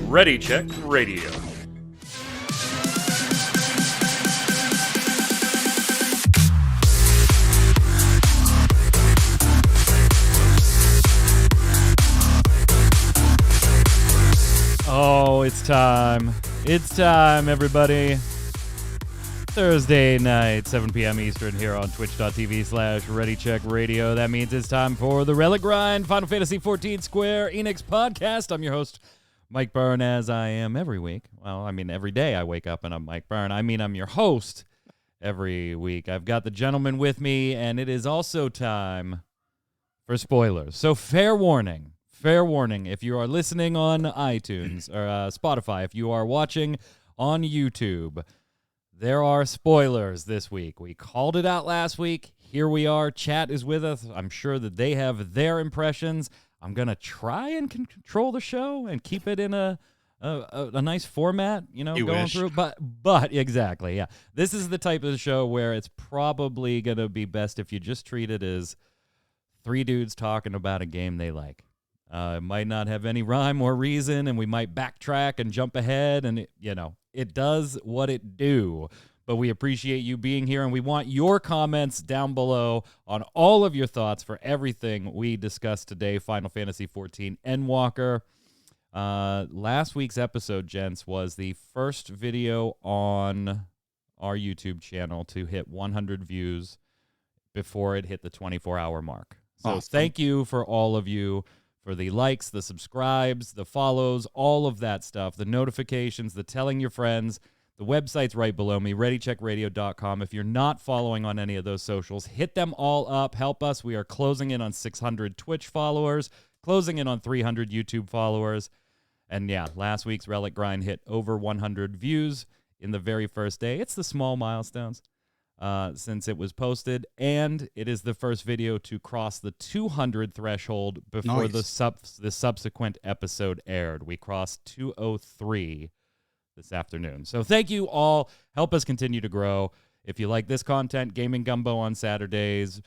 Ready Check Radio. Oh, it's time. It's time, everybody. Thursday night, 7 p.m. Eastern, here on twitch.tv/ReadyCheckRadio. That means it's time for the Relic Grind, Final Fantasy XIV Square Enix podcast. I'm your host, Mike Byrne, as I am every week. Well, I mean, every day I wake up and I'm Mike Byrne. I mean, I'm your host every week. I've got the gentleman with me, and it is also time for spoilers. So fair warning, if you are listening on iTunes or Spotify, if you are watching on YouTube, there are spoilers this week. We called it out last week. Here we are. Chat is with us. I'm sure that they have their impressions. I'm going to try and control the show and keep it in a nice format, going through. But exactly, yeah. This is the type of show where it's probably going to be best if you just treat it as three dudes talking about a game they like. It might not have any rhyme or reason, and we might backtrack and jump ahead, and it does what it do. But we appreciate you being here, and we want your comments down below on all of your thoughts for everything we discussed today. Final Fantasy XIV Endwalker. Last week's episode, gents, was the first video on our YouTube channel to hit 100 views before it hit the 24-hour mark. So awesome. Thank you for all of you. For the likes, the subscribes, the follows, all of that stuff, the notifications, the telling your friends. The website's right below me, readycheckradio.com. If you're not following on any of those socials, hit them all up. Help us. We are closing in on 600 Twitch followers, closing in on 300 YouTube followers. And yeah, last week's Relic Grind hit over 100 views in the very first day. It's the small milestones. Since it was posted, and it is the first video to cross the 200 threshold before the subsequent episode aired. We crossed 203 this afternoon. So thank you all. Help us continue to grow. If you like this content, Gaming Gumbo on Saturdays,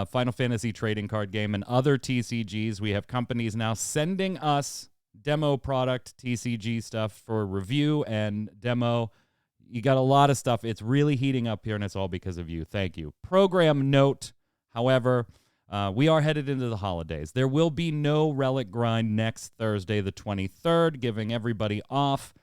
Final Fantasy trading card game, and other TCGs, we have companies now sending us demo product TCG stuff for review and demo. You got a lot of stuff. It's really heating up here, and it's all because of you. Thank you. Program note, however, we are headed into the holidays. There will be no Relic Grind next Thursday, the 23rd, giving everybody off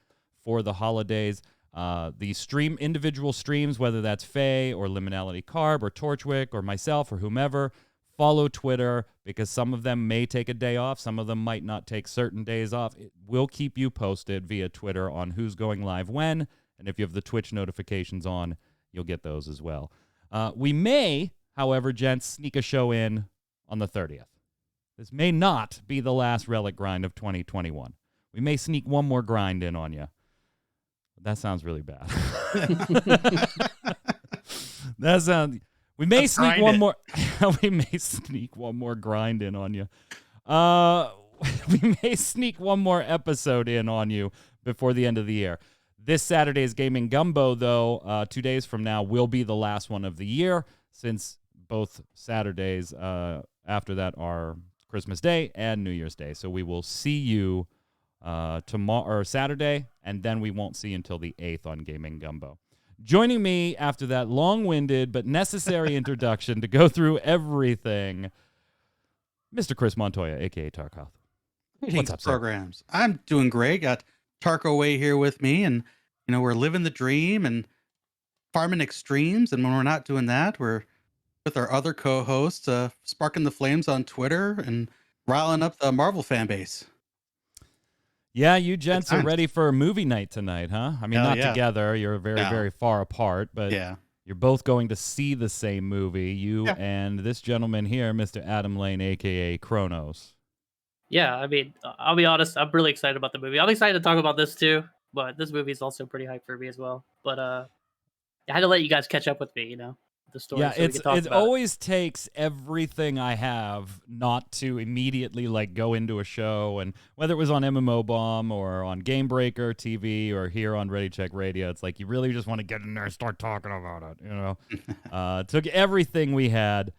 for the holidays. The individual streams, whether that's Faye or Liminality Carb or Torchwick or myself or whomever, follow Twitter because some of them may take a day off. Some of them might not take certain days off. We'll keep you posted via Twitter on who's going live when. And if you have the Twitch notifications on, you'll get those as well. We may, however, gents, sneak a show in on the 30th. This may not be the last Relic Grind of 2021. We may sneak one more grind in on you. That sounds really bad. We may sneak one more. We may sneak one more grind in on you. We may sneak one more episode in on you before the end of the year. This Saturday's Gaming Gumbo, though, 2 days from now, will be the last one of the year, since both Saturdays after that are Christmas Day and New Year's Day. So we will see you tomorrow or Saturday, and then we won't see you until the 8th on Gaming Gumbo. Joining me after that long-winded but necessary introduction to go through everything, Mr. Chris Montoya, a.k.a. Tarkoth. What's up, programs? I'm doing great. Got Tarko Way here with me, and we're living the dream and farming extremes. And when we're not doing that, we're with our other co-hosts, sparking the flames on Twitter and riling up the Marvel fan base. Yeah, you gents are ready for a movie night tonight, huh? I mean, together. You're very far apart, but you're both going to see the same movie. You and this gentleman here, Mr. Adam Lane, a.k.a. Kronos. Yeah, I mean, I'll be honest, I'm really excited about the movie. I'm excited to talk about this too, but this movie is also pretty hype for me as well. But I had to let you guys catch up with me, the story. Yeah, so it always takes everything I have not to immediately go into a show, and whether it was on MMO Bomb or on Game Breaker TV or here on Ready Check Radio, it's like you really just want to get in there and start talking about it. Took everything we had.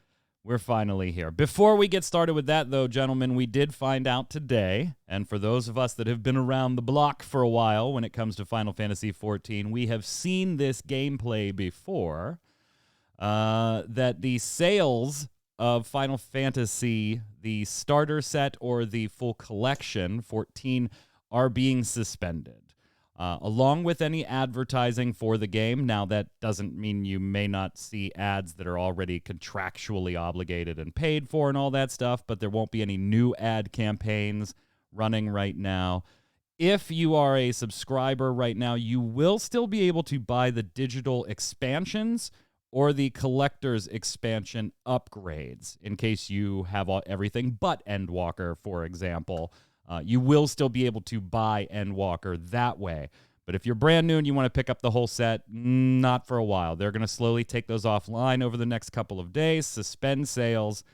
we're finally here. Before we get started with that, though, gentlemen, we did find out today, and for those of us that have been around the block for a while when it comes to Final Fantasy XIV, we have seen this gameplay before, that the sales of Final Fantasy, the starter set or the full collection, 14, are being suspended. Along with any advertising for the game. Now, that doesn't mean you may not see ads that are already contractually obligated and paid for and all that stuff, but there won't be any new ad campaigns running right now. If you are a subscriber right now, you will still be able to buy the digital expansions or the collector's expansion upgrades in case you have everything but Endwalker, for example. You will still be able to buy Endwalker that way. But if you're brand new and you want to pick up the whole set, not for a while. They're going to slowly take those offline over the next couple of days, suspend sales,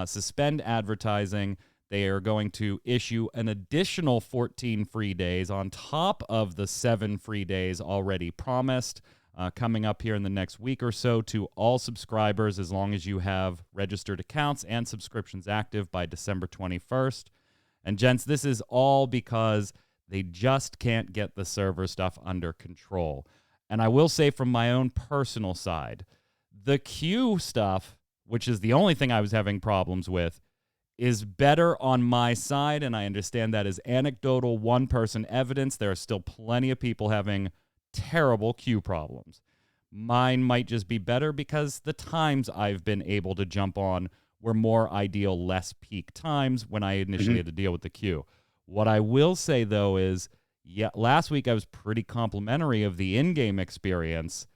suspend advertising. They are going to issue an additional 14 free days on top of the 7 free days already promised, coming up here in the next week or so to all subscribers as long as you have registered accounts and subscriptions active by December 21st. And gents, this is all because they just can't get the server stuff under control. And I will say from my own personal side, the queue stuff, which is the only thing I was having problems with, is better on my side. And I understand that is anecdotal one-person evidence. There are still plenty of people having terrible queue problems. Mine might just be better because the times I've been able to jump on were more ideal, less peak times when I initially had to deal with the queue. What I will say, though, is, last week I was pretty complimentary of the in-game experience.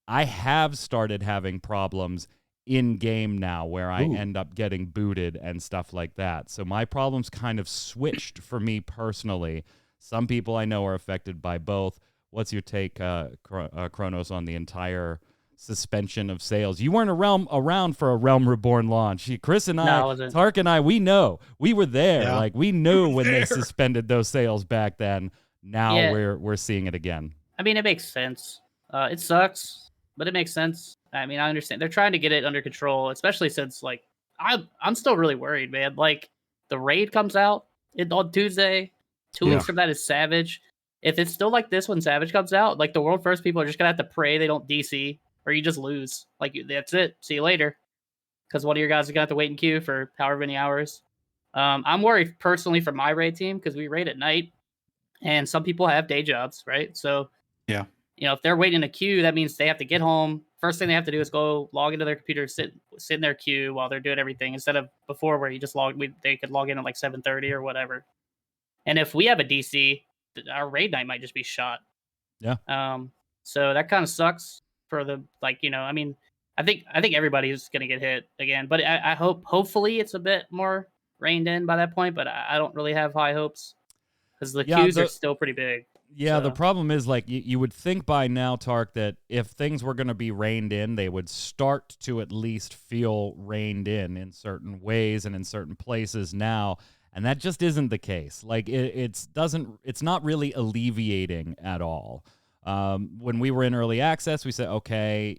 I have started having problems in-game now where I end up getting booted and stuff like that. So my problems kind of switched for me personally. Some people I know are affected by both. What's your take, Kronos, on the entire suspension of sales? You weren't around for a Realm Reborn launch. Chris and I, Tark and I, we know. We were there. Yeah. Like, we knew when they suspended those sales back then. Now we're seeing it again. I mean, it makes sense. It sucks, but it makes sense. I mean, I understand. They're trying to get it under control, especially since, like, I'm still really worried, man. Like, the raid comes out on Tuesday. 2 weeks from that is Savage. If it's still like this when Savage comes out, like, the world first people are just going to have to pray they don't DC. Or you just lose. Like, that's it. See you later. Because one of your guys is going to have to wait in queue for however many hours. I'm worried personally for my raid team because we raid at night. And some people have day jobs, right? So, if they're waiting in a queue, that means they have to get home. First thing they have to do is go log into their computer, sit in their queue while they're doing everything. Instead of before where you just they could log in at like 7:30 or whatever. And if we have a DC, our raid night might just be shot. Yeah. So that kind of sucks. For the, like, I mean, I think everybody is going to get hit again, but I hopefully it's a bit more reined in by that point, but I don't really have high hopes because the queues are still pretty big. Yeah, the problem is, like, you would think by now, Tark, that if things were going to be reined in, they would start to at least feel reined in certain ways and in certain places now, and that just isn't the case. Like, it's not really alleviating at all. When we were in early access, we said, okay,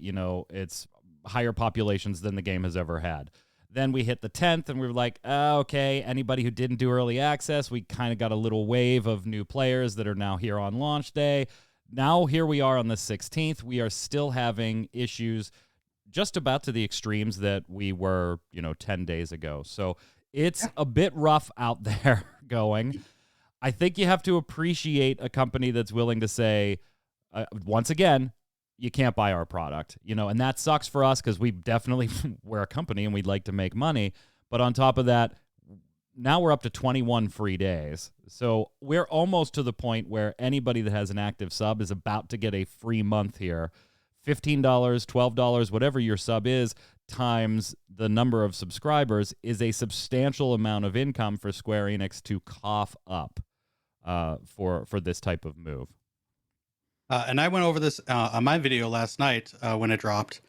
it's higher populations than the game has ever had. Then we hit the 10th, and we were like, okay, anybody who didn't do early access, we kind of got a little wave of new players that are now here on launch day. Now here we are on the 16th. We are still having issues just about to the extremes that we were, 10 days ago. So it's a bit rough out there going. I think you have to appreciate a company that's willing to say, once again, you can't buy our product, and that sucks for us because we definitely, we're a company and we'd like to make money. But on top of that, now we're up to 21 free days. So we're almost to the point where anybody that has an active sub is about to get a free month here. $15, $12, whatever your sub is, times the number of subscribers is a substantial amount of income for Square Enix to cough up for this type of move. And I went over this on my video last night when it dropped.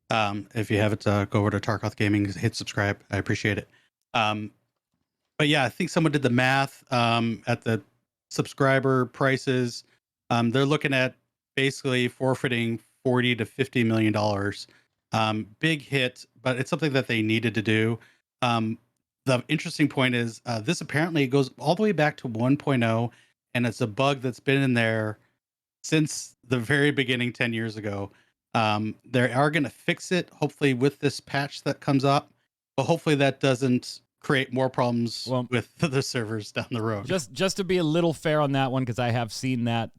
If you haven't, go over to Tarkoth Gaming, hit subscribe. I appreciate it. But yeah, I think someone did the math at the subscriber prices. They're looking at basically forfeiting $40 to $50 million Big hit, but it's something that they needed to do. The interesting point is this apparently goes all the way back to 1.0, and it's a bug that's been in there since the very beginning 10 years ago. They are going to fix it, hopefully, with this patch that comes up, but hopefully that doesn't create more problems with the servers down the road. Just to be a little fair on that one, because I have seen that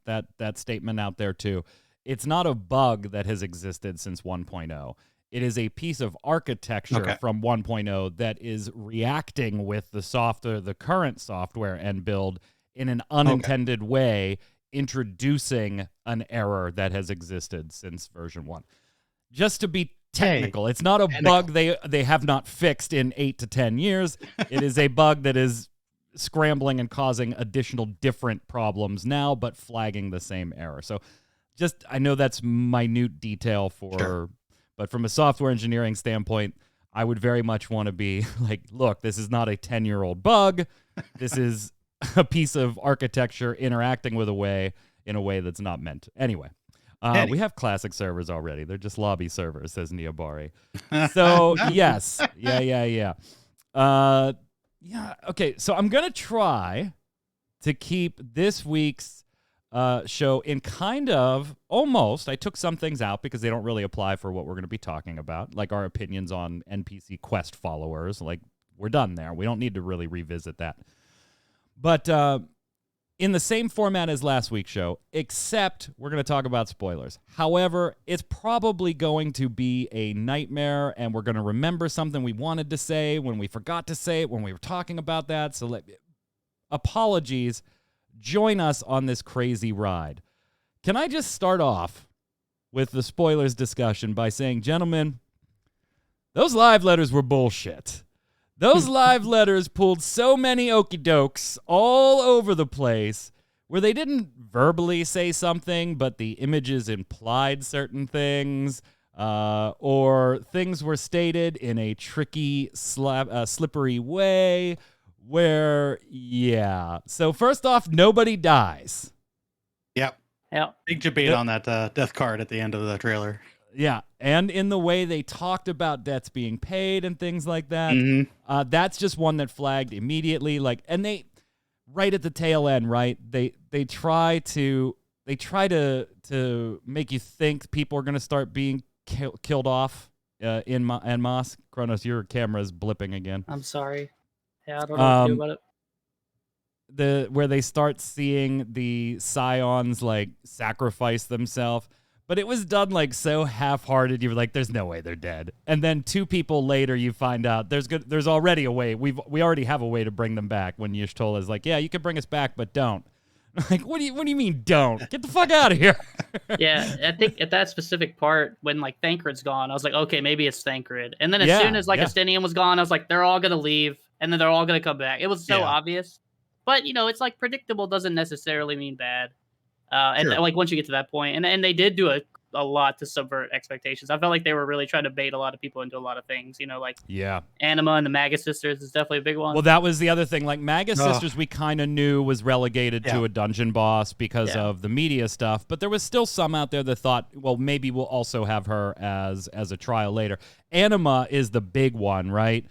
statement out there too. It's not a bug that has existed since 1.0. It is a piece of architecture from 1.0 that is reacting with the current software and build in an unintended way, introducing an error that has existed since version 1. Just to be technical, it's not a bug they have not fixed in 8 to 10 years. It is a bug that is scrambling and causing additional different problems now, but flagging the same error. So I know that's minute detail but from a software engineering standpoint, I would very much want to be like, look, this is not a 10-year-old bug. This is a piece of architecture interacting with in a way that's not meant to. Anyway, we have classic servers already. They're just lobby servers, says Neobari. So, yes. Yeah. Okay, so I'm going to try to keep this week's show in kind of almost, I took some things out because they don't really apply for what we're going to be talking about, like our opinions on NPC quest followers. Like, we're done there. We don't need to really revisit that. But in the same format as last week's show, except we're going to talk about spoilers. However, it's probably going to be a nightmare, and we're going to remember something we wanted to say when we forgot to say it when we were talking about that. So apologies. Join us on this crazy ride. Can I just start off with the spoilers discussion by saying, gentlemen, those live letters were bullshit. Those live letters pulled so many okie dokes all over the place where they didn't verbally say something, but the images implied certain things, or things were stated in a tricky, slippery way. So first off, nobody dies. Yep. Big debate on that death card at the end of the trailer. Yeah, and in the way they talked about debts being paid and things like that. Mm-hmm. That's just one that flagged immediately. And they, right at the tail end, right? They try to make you think people are going to start being killed off en masse. Kronos, your camera's blipping again. I'm sorry. Yeah, I don't know what to do about it. Where they start seeing the scions sacrifice themselves, but it was done so half-hearted. You were like, "There's no way they're dead." And then 2 people later, you find out there's already a way. We already have a way to bring them back. When Y'shtola is like, "Yeah, you can bring us back, but don't." Like, what do you mean don't? Get the fuck out of here. Yeah, I think at that specific part when Thancred's gone, I was like, okay, maybe it's Thancred. And then as soon as Estinian was gone, I was like, they're all gonna leave, and then they're all gonna come back. It was so obvious, but it's predictable doesn't necessarily mean bad. And once you get to that point, and they did do a lot to subvert expectations. I felt like they were really trying to bait a lot of people into a lot of things. Anima and the Magus Sisters is definitely a big one. Well, that was the other thing. Magus Sisters, we kind of knew was relegated to a dungeon boss because of the media stuff, but there was still some out there that thought, well, maybe we'll also have her as a trial later. Anima is the big one, right?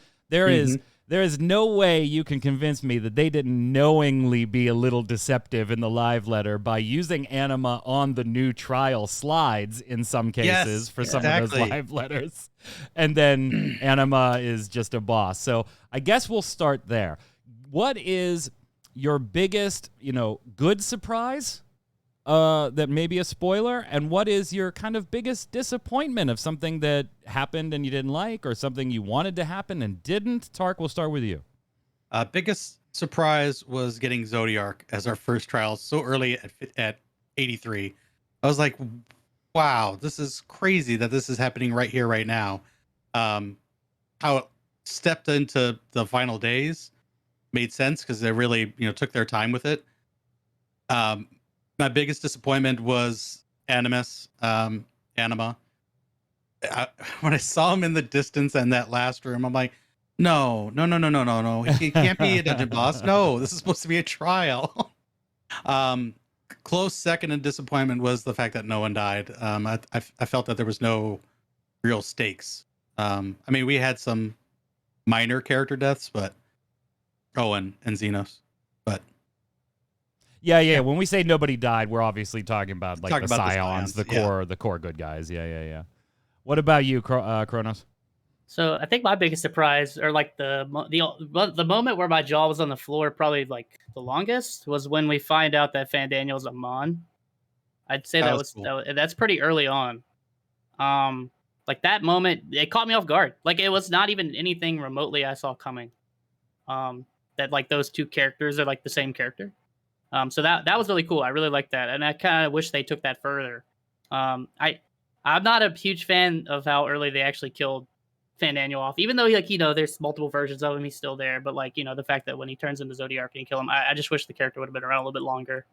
There is no way you can convince me that they didn't knowingly be a little deceptive in the live letter by using Anima on the new trial slides in some cases for some of those live letters. And then Anima is just a boss. So I guess we'll start there. What is your biggest, good surprise? That may be a spoiler, and what is your kind of biggest disappointment of something that happened and you didn't like, or something you wanted to happen and didn't? Tark, we'll start with you. Biggest surprise was getting Zodiark as our first trial so early at 83. I was like, wow, this is crazy that this is happening right here, right now. How it stepped into the final days made sense because they really, took their time with it. My biggest disappointment was Anima. When I saw him in the distance in that last room, I'm like, no. He can't be a dungeon boss. No, this is supposed to be a trial. Close second in disappointment was the fact that no one died. I felt that there was no real stakes. I mean, we had some minor character deaths, but and Xenos, but Yeah. When we say nobody died, we're obviously talking about like talking the about the Scions, Scions, the core good guys. Yeah. What about you, Kronos? So I think my biggest surprise, or like the moment where my jaw was on the floor, probably like the longest, was when we find out that Fandaniel's a Mon. I'd say that was cool. that's pretty early on. Like that moment, it caught me off guard. Like it was not even anything remotely I saw coming. That like those two characters are like the same character. So that was really cool. I really liked that, and I kind of wish they took that further. I'm not a huge fan of how early they actually killed Fandaniel off, even though there's multiple versions of him, he's still there. But like the fact that when he turns into Zodiark and you kill him, I just wish the character would have been around a little bit longer.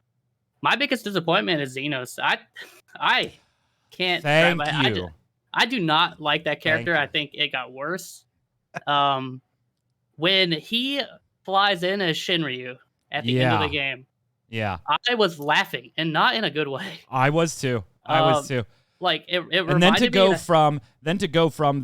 My biggest disappointment is Xenos. I can't. Thank you. I do not like that character. I think it got worse. When he flies in as Shinryu at the end of the game. Yeah. I was laughing, and not in a good way. I was too. Like it and then to go from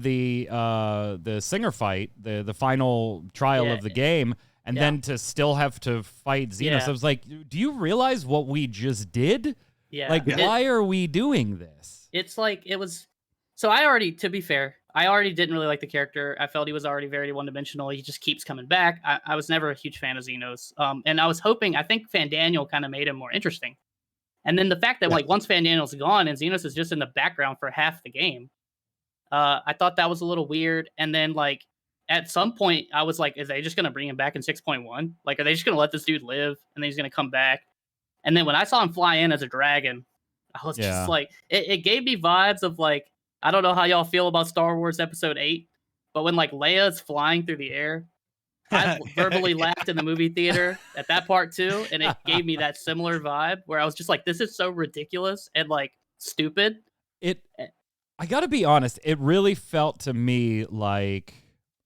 the singer fight, the final trial of the game, and then to still have to fight Xenos. I was like, do you realize what we just did? Yeah. Like, why are we doing this? It's like it was. So to be fair, I already didn't really like the character. I felt he was already very one-dimensional. He just keeps coming back. I was never a huge fan of Xenos. And I think Fandaniel kind of made him more interesting. And then the fact that like once Fandaniel's gone and Xenos is just in the background for half the game, I thought that was a little weird. And then like at some point I was like, is they just gonna bring him back in 6.1? Like, are they just gonna let this dude live and then he's gonna come back? And then when I saw him fly in as a dragon, I was just like, it gave me vibes of like, I don't know how y'all feel about Star Wars Episode 8, but when like Leia's flying through the air, I verbally laughed in the movie theater at that part too, and it gave me that similar vibe where I was just like, this is so ridiculous and like stupid. I gotta be honest, it really felt to me like,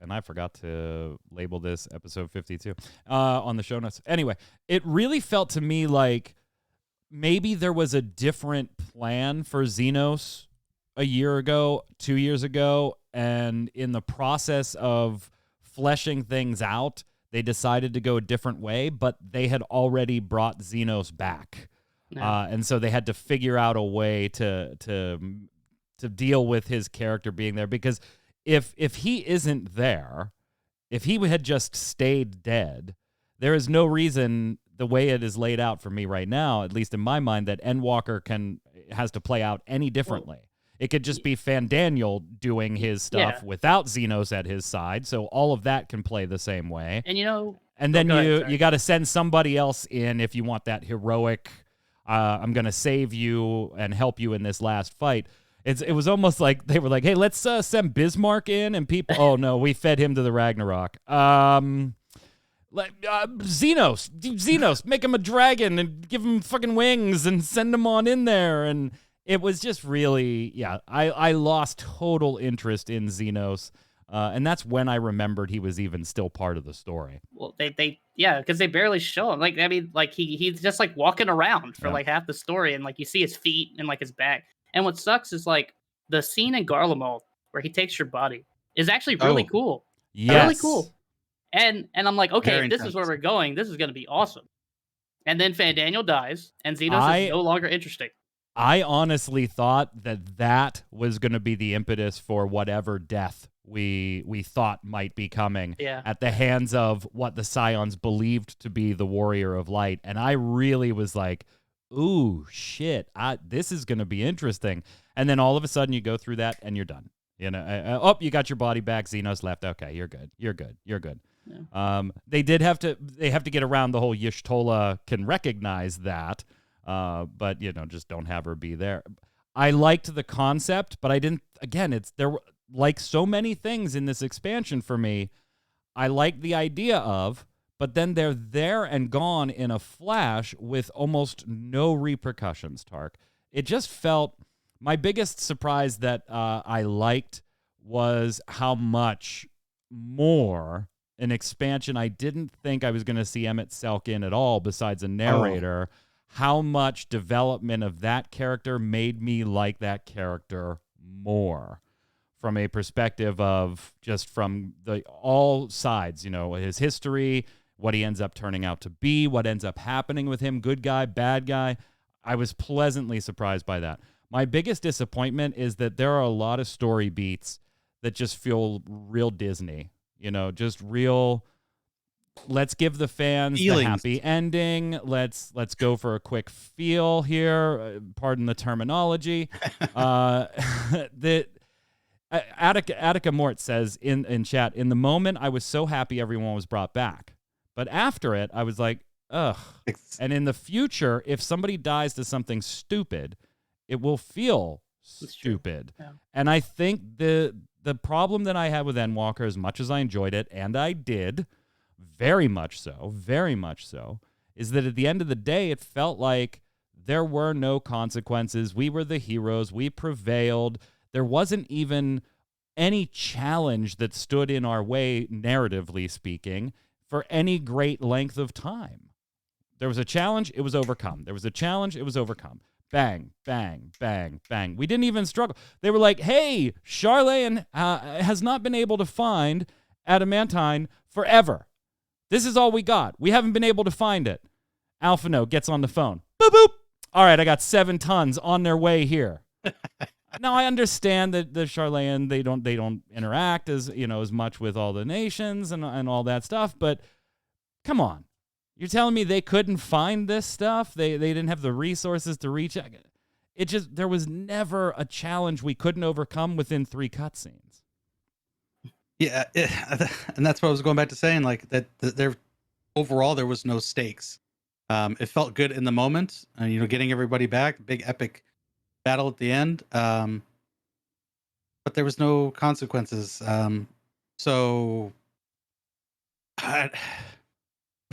and I forgot to label this episode 52 on the show notes. Anyway, it really felt to me like maybe there was a different plan for Xenos a year ago, 2 years ago, and in the process of fleshing things out, they decided to go a different way, but they had already brought Xenos back. And so they had to figure out a way to deal with his character being there, because if he isn't there, if he had just stayed dead, there is no reason, the way it is laid out for me right now, at least in my mind, that Endwalker has to play out any differently. It could just be Fandaniel doing his stuff without Xenos at his side, so all of that can play the same way. And then you got to send somebody else in if you want that heroic, I'm going to save you and help you in this last fight. It was almost like they were like, hey, let's send Bismarck in, and people, oh no, we fed him to the Ragnarok. Xenos, make him a dragon and give him fucking wings and send him on in there. And it was just really, I lost total interest in Xenos. And that's when I remembered he was even still part of the story. Well, because they barely show him. Like, I mean, like he's just like walking around for like half the story, and like you see his feet and like his back. And what sucks is like the scene in Garlemald where he takes your body is actually really cool. Yes. Really cool. And I'm like, okay, Very if this is where we're going, this is going to be awesome. And then Fandaniel dies, and Xenos is no longer interesting. I honestly thought that was going to be the impetus for whatever death we thought might be coming at the hands of what the Scions believed to be the Warrior of Light. And I really was like, ooh, shit, this is going to be interesting. And then all of a sudden you go through that and you're done. You know, you got your body back. Xenos left. Okay, you're good. Yeah. They have to get around the whole Y'shtola can recognize that, but just don't have her be there. I liked the concept, but I didn't. Again, there were like so many things in this expansion for me. I like the idea of, but then they're there and gone in a flash with almost no repercussions. Tark, it just felt. My biggest surprise that I liked was how much more an expansion I didn't think I was going to see Emmett Selk in at all, besides a narrator. How much development of that character made me like that character more. from a perspective of just from all sides, his history, what he ends up turning out to be, what ends up happening with him, good guy, bad guy. I was pleasantly surprised by that. My biggest disappointment is that there are a lot of story beats that just feel real Disney, just real. Let's give the fans Feelings. the happy ending. Let's go for a quick feel here. Pardon the terminology. That Attica Mort says in chat, in the moment, I was so happy everyone was brought back. But after it, I was like, ugh. And in the future, if somebody dies to something stupid, it will feel stupid. Yeah. And I think the problem that I had with Endwalker, as much as I enjoyed it, and I did, very much so, is that at the end of the day, it felt like there were no consequences. We were the heroes. We prevailed. There wasn't even any challenge that stood in our way, narratively speaking, for any great length of time. There was a challenge, it was overcome. There was a challenge, it was overcome. Bang, bang, bang, bang. We didn't even struggle. They were like, hey, Charlene has not been able to find adamantine forever. This is all we got. We haven't been able to find it. Alphino gets on the phone. Boop, boop. All right, I got 7 tons on their way here. Now, I understand that the Charlene, they don't interact as much with all the nations and all that stuff, but come on. You're telling me they couldn't find this stuff? They didn't have the resources to reach it? There was never a challenge we couldn't overcome within 3 cutscenes. Yeah, and that's what I was going back to saying, like that there overall there was no stakes. It felt good in the moment, getting everybody back, big epic battle at the end, but there was no consequences. So it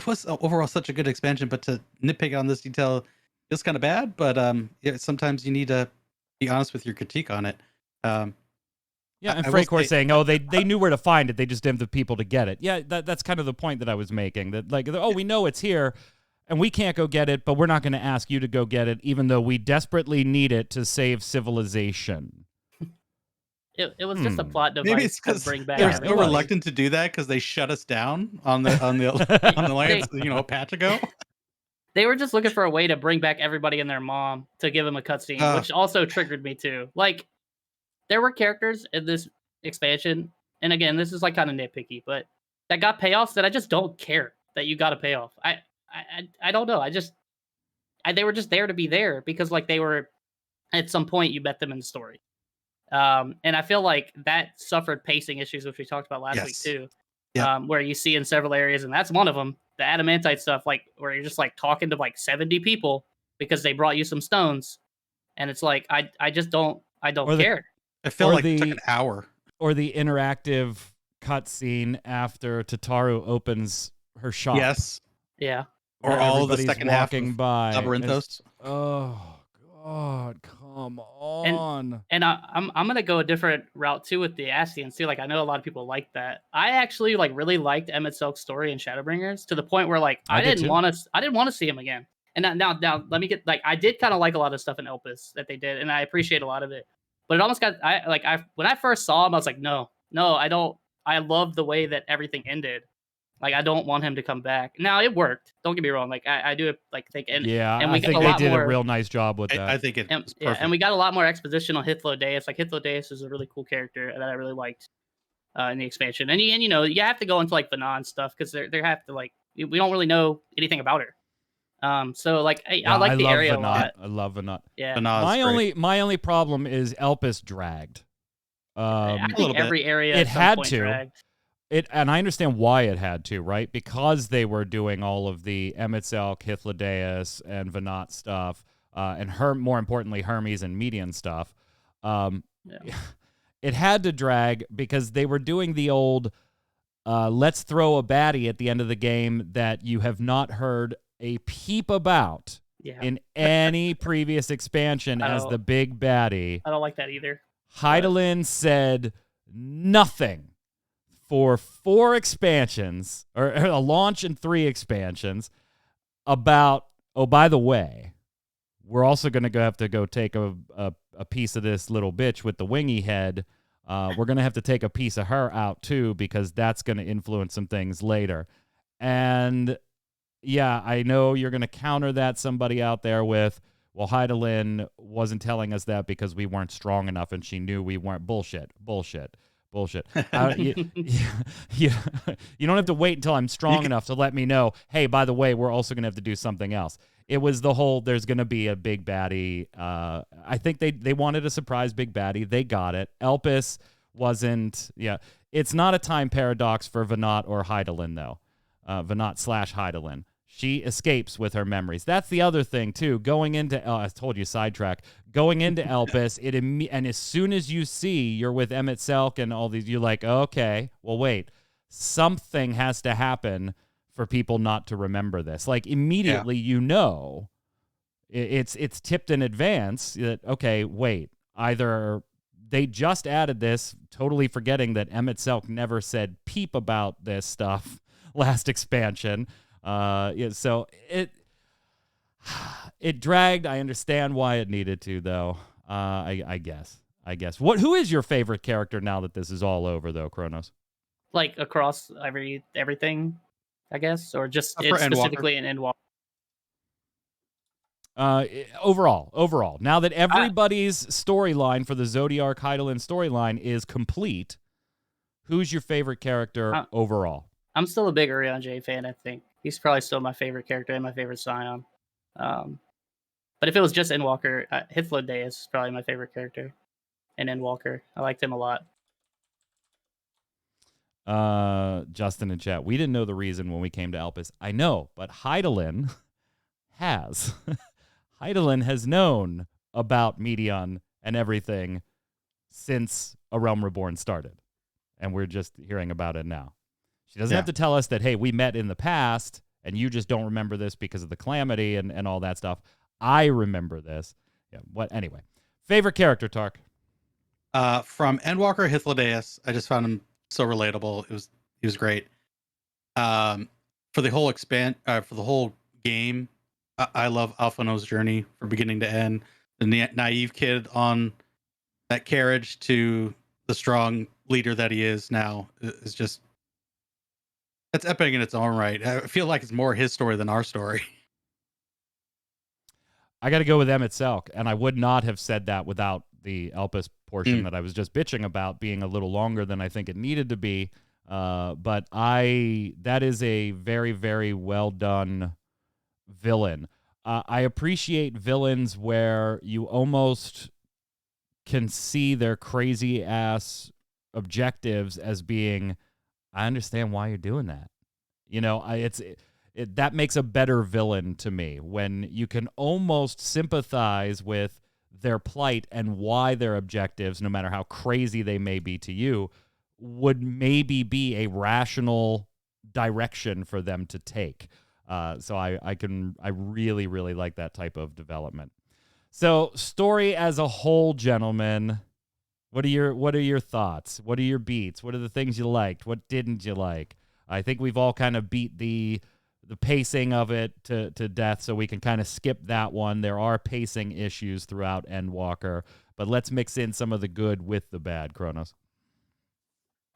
was overall such a good expansion, but to nitpick on this detail is kind of bad. But sometimes you need to be honest with your critique on it. Yeah, and Freycore saying, oh, they knew where to find it, they just didn't have the people to get it. Yeah, that's kind of the point that I was making, that we know it's here, and we can't go get it, but we're not going to ask you to go get it, even though we desperately need it to save civilization. It was just a plot device. Maybe it's because they're so reluctant to do that because they shut us down on the Alliance, a patch ago. They were just looking for a way to bring back everybody and their mom to give them a cutscene, which also triggered me too. Like, there were characters in this expansion, and again, this is like kind of nitpicky, but that got payoffs that I just don't care that you got a payoff. I don't know. They were just there to be there because like they were at some point you met them in the story. And I feel like that suffered pacing issues, which we talked about last week too. Yeah. Where you see in several areas, and that's one of them, the adamantite stuff, like where you're just like talking to like 70 people because they brought you some stones, and it's like I just don't care. It felt like it took an hour. Or the interactive cutscene after Tataru opens her shop. Yes. Yeah. Or all of the second half of by Labyrinthos. Oh God, come on. And I'm gonna go a different route too with the Ascians too. Like I know a lot of people like that. I actually like really liked Emmett Selk's story in Shadowbringers to the point where like I didn't want to see him again. And now let me get like I did kind of like a lot of stuff in Elpis that they did, and I appreciate a lot of it. But it almost got when I first saw him, I was like, no, I don't. I love the way that everything ended. Like I don't want him to come back. Now it worked. Don't get me wrong. Like I do like think and I think they did a real nice job with that. I think it was perfect. And we got a lot more exposition on Hitlo Deus. Like Hitlo Deus is a really cool character that I really liked in the expansion. And you have to go into like Vanan stuff because they have to like we don't really know anything about her. So like I like the area a lot. I love Vanan. Yeah. My only problem is Elpis dragged. I think every area it had to. Dragged. And I understand why it had to, right? Because they were doing all of the Emetzelk, Hythlodaeus, and Venat stuff, and more importantly, Hermes and Median stuff. It had to drag because they were doing the old let's throw a baddie at the end of the game that you have not heard a peep about in any previous expansion as the big baddie. I don't like that either. Hydaelyn said nothing for 4 expansions, or a launch and 3 expansions, about, oh, by the way, we're also going to have to go take a piece of this little bitch with the wingy head We're going to have to take a piece of her out too, because that's going to influence some things later. And yeah, I know you're going to counter that somebody out there with, well, Heidelin wasn't telling us that because we weren't strong enough and she knew we weren't. Bullshit. You don't have to wait until I'm strong enough to let me know, hey, by the way, we're also going to have to do something else. It was the whole, there's going to be a big baddie. I think they wanted a surprise big baddie. They got it. Elpis wasn't, it's not a time paradox for Venat or Heidelin, though. Venat/Heidelin. She escapes with her memories. That's the other thing, too. Going into, I told you, sidetrack. Going into Elpis, and as soon as you see you're with Emmett Selk and all these, you're like, okay, well, wait. Something has to happen for people not to remember this. Like, immediately, it's tipped in advance that, okay, wait. Either they just added this, totally forgetting that Emmett Selk never said peep about this stuff last expansion. So it dragged. I understand why it needed to, though. I guess. Who is your favorite character now that this is all over, though, Kronos? Like across everything, I guess, or just specifically in Endwalker. Overall, now that everybody's storyline for the Zodiark Heidelin storyline is complete, who's your favorite character overall? I'm still a big Urion J fan, I think. He's probably still my favorite character and my favorite Scion. But if it was just Endwalker, Hythlodaeus is probably my favorite character in Endwalker. I liked him a lot. Justin in chat, we didn't know the reason when we came to Elpis. I know, but Heidelin has. Heidelin has known about Medion and everything since A Realm Reborn started. And we're just hearing about it now. She doesn't have to tell us that, hey, we met in the past and you just don't remember this because of the calamity and all that stuff. I remember this. Anyway. Favorite character, Tark? From Endwalker, Hythlodaeus. I just found him so relatable. He was great. For the whole game, I love Alphino's journey from beginning to end. The naive kid on that carriage to the strong leader that he is now is just, that's epic in its own right. I feel like it's more his story than our story. I got to go with Emmett Selk, and I would not have said that without the Elpis portion that I was just bitching about being a little longer than I think it needed to be. But that is a very, very well done villain. I appreciate villains where you almost can see their crazy ass objectives as being, I understand why you're doing that. That makes a better villain to me, when you can almost sympathize with their plight and why their objectives, no matter how crazy they may be to you, would maybe be a rational direction for them to take. So I really, really like that type of development. So, story as a whole, gentlemen, what are your thoughts? What are your beats? What are the things you liked? What didn't you like? I think we've all kind of beat the pacing of it to death, so we can kind of skip that one. There are pacing issues throughout Endwalker, but let's mix in some of the good with the bad, Kronos.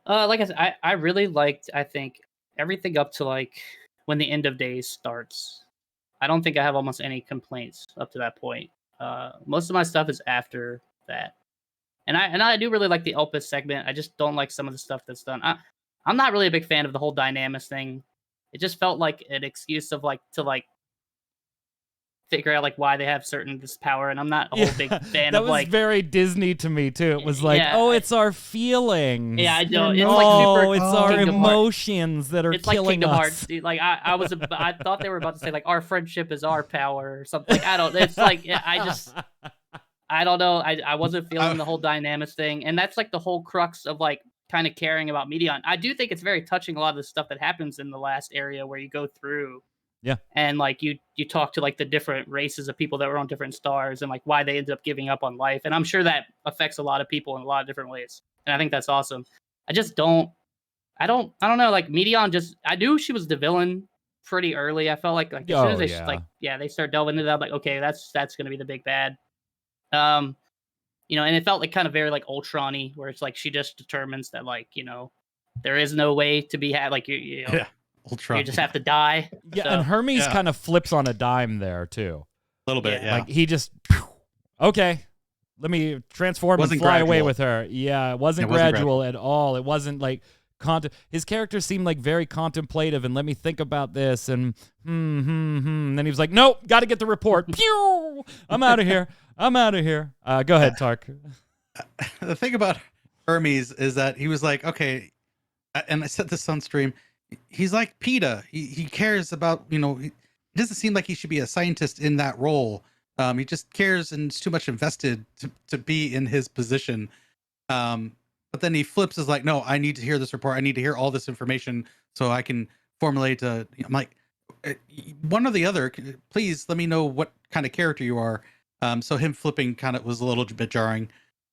Like I said, I really liked, I think, everything up to like when the end of days starts. I don't think I have almost any complaints up to that point. Most of my stuff is after that. And I do really like the Elpis segment. I just don't like some of the stuff that's done. I'm not really a big fan of the whole Dynamis thing. It just felt like an excuse of to figure out why they have this power, and I'm not a whole big fan that of was very Disney to me too. It was like, it's our feelings. Yeah, I know. It's it's our emotions that are killing Kingdom us. Hearts. Dude. Like I thought they were about to say our friendship is our power or something. Like I don't. It's like I don't know. I wasn't feeling the whole Dynamis thing, and that's the whole crux of kind of caring about Medion. I do think it's very touching, a lot of the stuff that happens in the last area where you go through. Yeah. And you talk to the different races of people that were on different stars and why they ended up giving up on life. And I'm sure that affects a lot of people in a lot of different ways. And I think that's awesome. I don't know. Medion I knew she was the villain pretty early. I felt as soon as they they start delving into that, okay, that's going to be the big bad. and it felt like kind of very like Ultron-y, where it's like she just determines that like, there is no way to be had, like you Ultron. just have to die. Yeah, So, and Hermes kind of flips on a dime there too. A little bit, yeah. Like he just, okay, let me transform and fly away with her. Yeah, it wasn't gradual at all. It wasn't like his character seemed like very contemplative and let me think about this and And then he was like, nope, got to get the report. Pew! I'm out of here. Go ahead, Tark. The thing about Hermes is that he was like, okay, and I said this on stream, he's like PETA. He cares about, it doesn't seem like he should be a scientist in that role. He just cares and is too much invested to be in his position. But then he flips, is like, no, I need to hear this report. I need to hear all this information so I can formulate I'm like, one or the other, please let me know what kind of character you are. So him flipping kind of was a little bit jarring.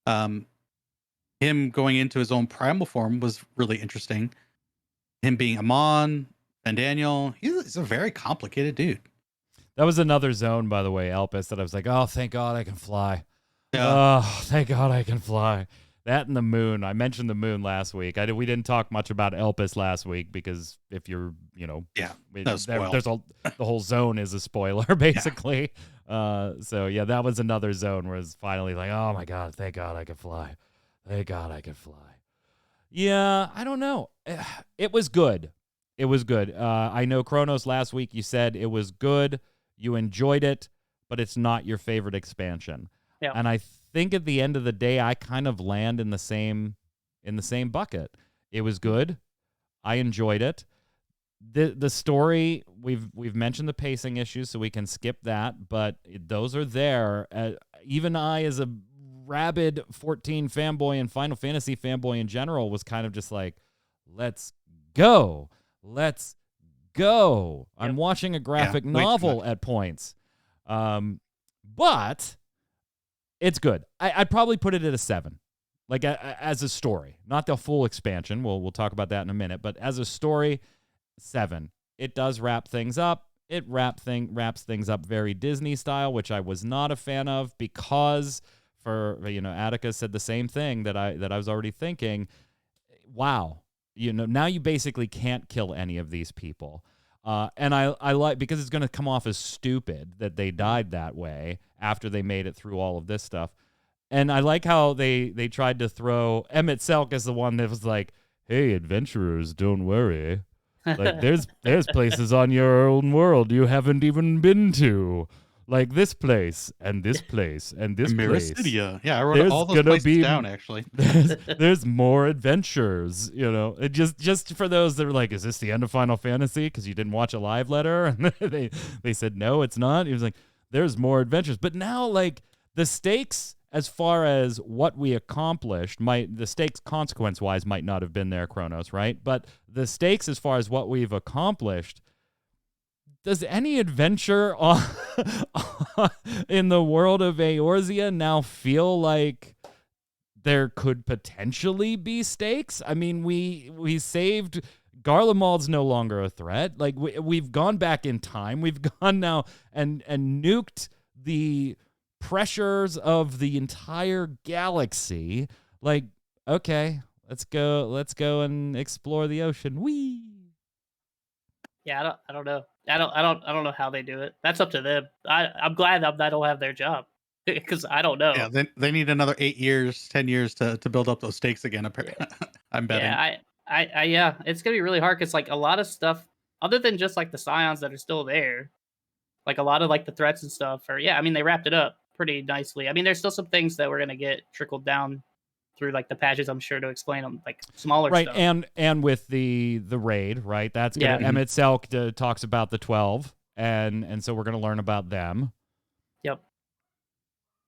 Him going into his own primal form was really interesting. Him being Amon and Daniel, he's a very complicated dude. That was another zone, by the way, Elpis, that I was like, oh, thank God I can fly. Yeah. Oh, thank God I can fly. That and the moon. I mentioned the moon last week. We didn't talk much about Elpis last week because if you're, the whole zone is a spoiler, basically. Yeah. So, yeah, that was another zone where it's finally like, oh, my God, thank God I can fly. Thank God I can fly. Yeah, I don't know. It was good. It was good. I know, Kronos, last week you said it was good. You enjoyed it, but it's not your favorite expansion. Yeah. And I think at the end of the day, I kind of land in the same bucket. It was good. I enjoyed it. The story, we've mentioned the pacing issues, so we can skip that, but those are there. Even I, as a rabid 14 fanboy and Final Fantasy fanboy in general, was kind of just like, let's go. Let's go. Yep. I'm watching a graphic novel at points. But it's good. I'd probably put it at a 7. Like as a story, not the full expansion. We'll talk about that in a minute, but as a story, 7. It does wrap things up. It wraps things up very Disney style, which I was not a fan of because Attica said the same thing that I was already thinking. Wow. Now you basically can't kill any of these people. And I like, because it's going to come off as stupid that they died that way after they made it through all of this stuff. And I like how they tried to throw Emmett Selk as the one that was like, hey, adventurers, don't worry. Like, there's places on your own world you haven't even been to. Like this place and this place and this place. Yeah, I wrote all those places down, actually. There's more adventures, It just for those that are like, is this the end of Final Fantasy? Because you didn't watch a live letter? And they said, no, it's not. He was like, there's more adventures. But now, like, the stakes as far as what we accomplished, the stakes consequence-wise might not have been there, Kronos, right? But the stakes as far as what we've accomplished, does any adventure in the world of Eorzea now feel like there could potentially be stakes? I mean, we saved Garlemald's no longer a threat. Like we've gone back in time. We've gone now and nuked the pressures of the entire galaxy. Like, okay, let's go and explore the ocean. Whee! Yeah, I don't know. I don't know how they do it. That's up to them. I'm glad that don't have their job because I don't know. Yeah, they need another 8 years, 10 years to build up those stakes again. Yeah. I'm betting. Yeah, it's gonna be really hard because like a lot of stuff, other than just like the scions that are still there, like a lot of like the threats and stuff. They wrapped it up pretty nicely. I mean, there's still some things that we're gonna get trickled down through like the patches, I'm sure, to explain them, like smaller stuff. Right, and with the raid, right? That's gonna Emmett Selk talks about the 12, and so we're gonna learn about them. Yep.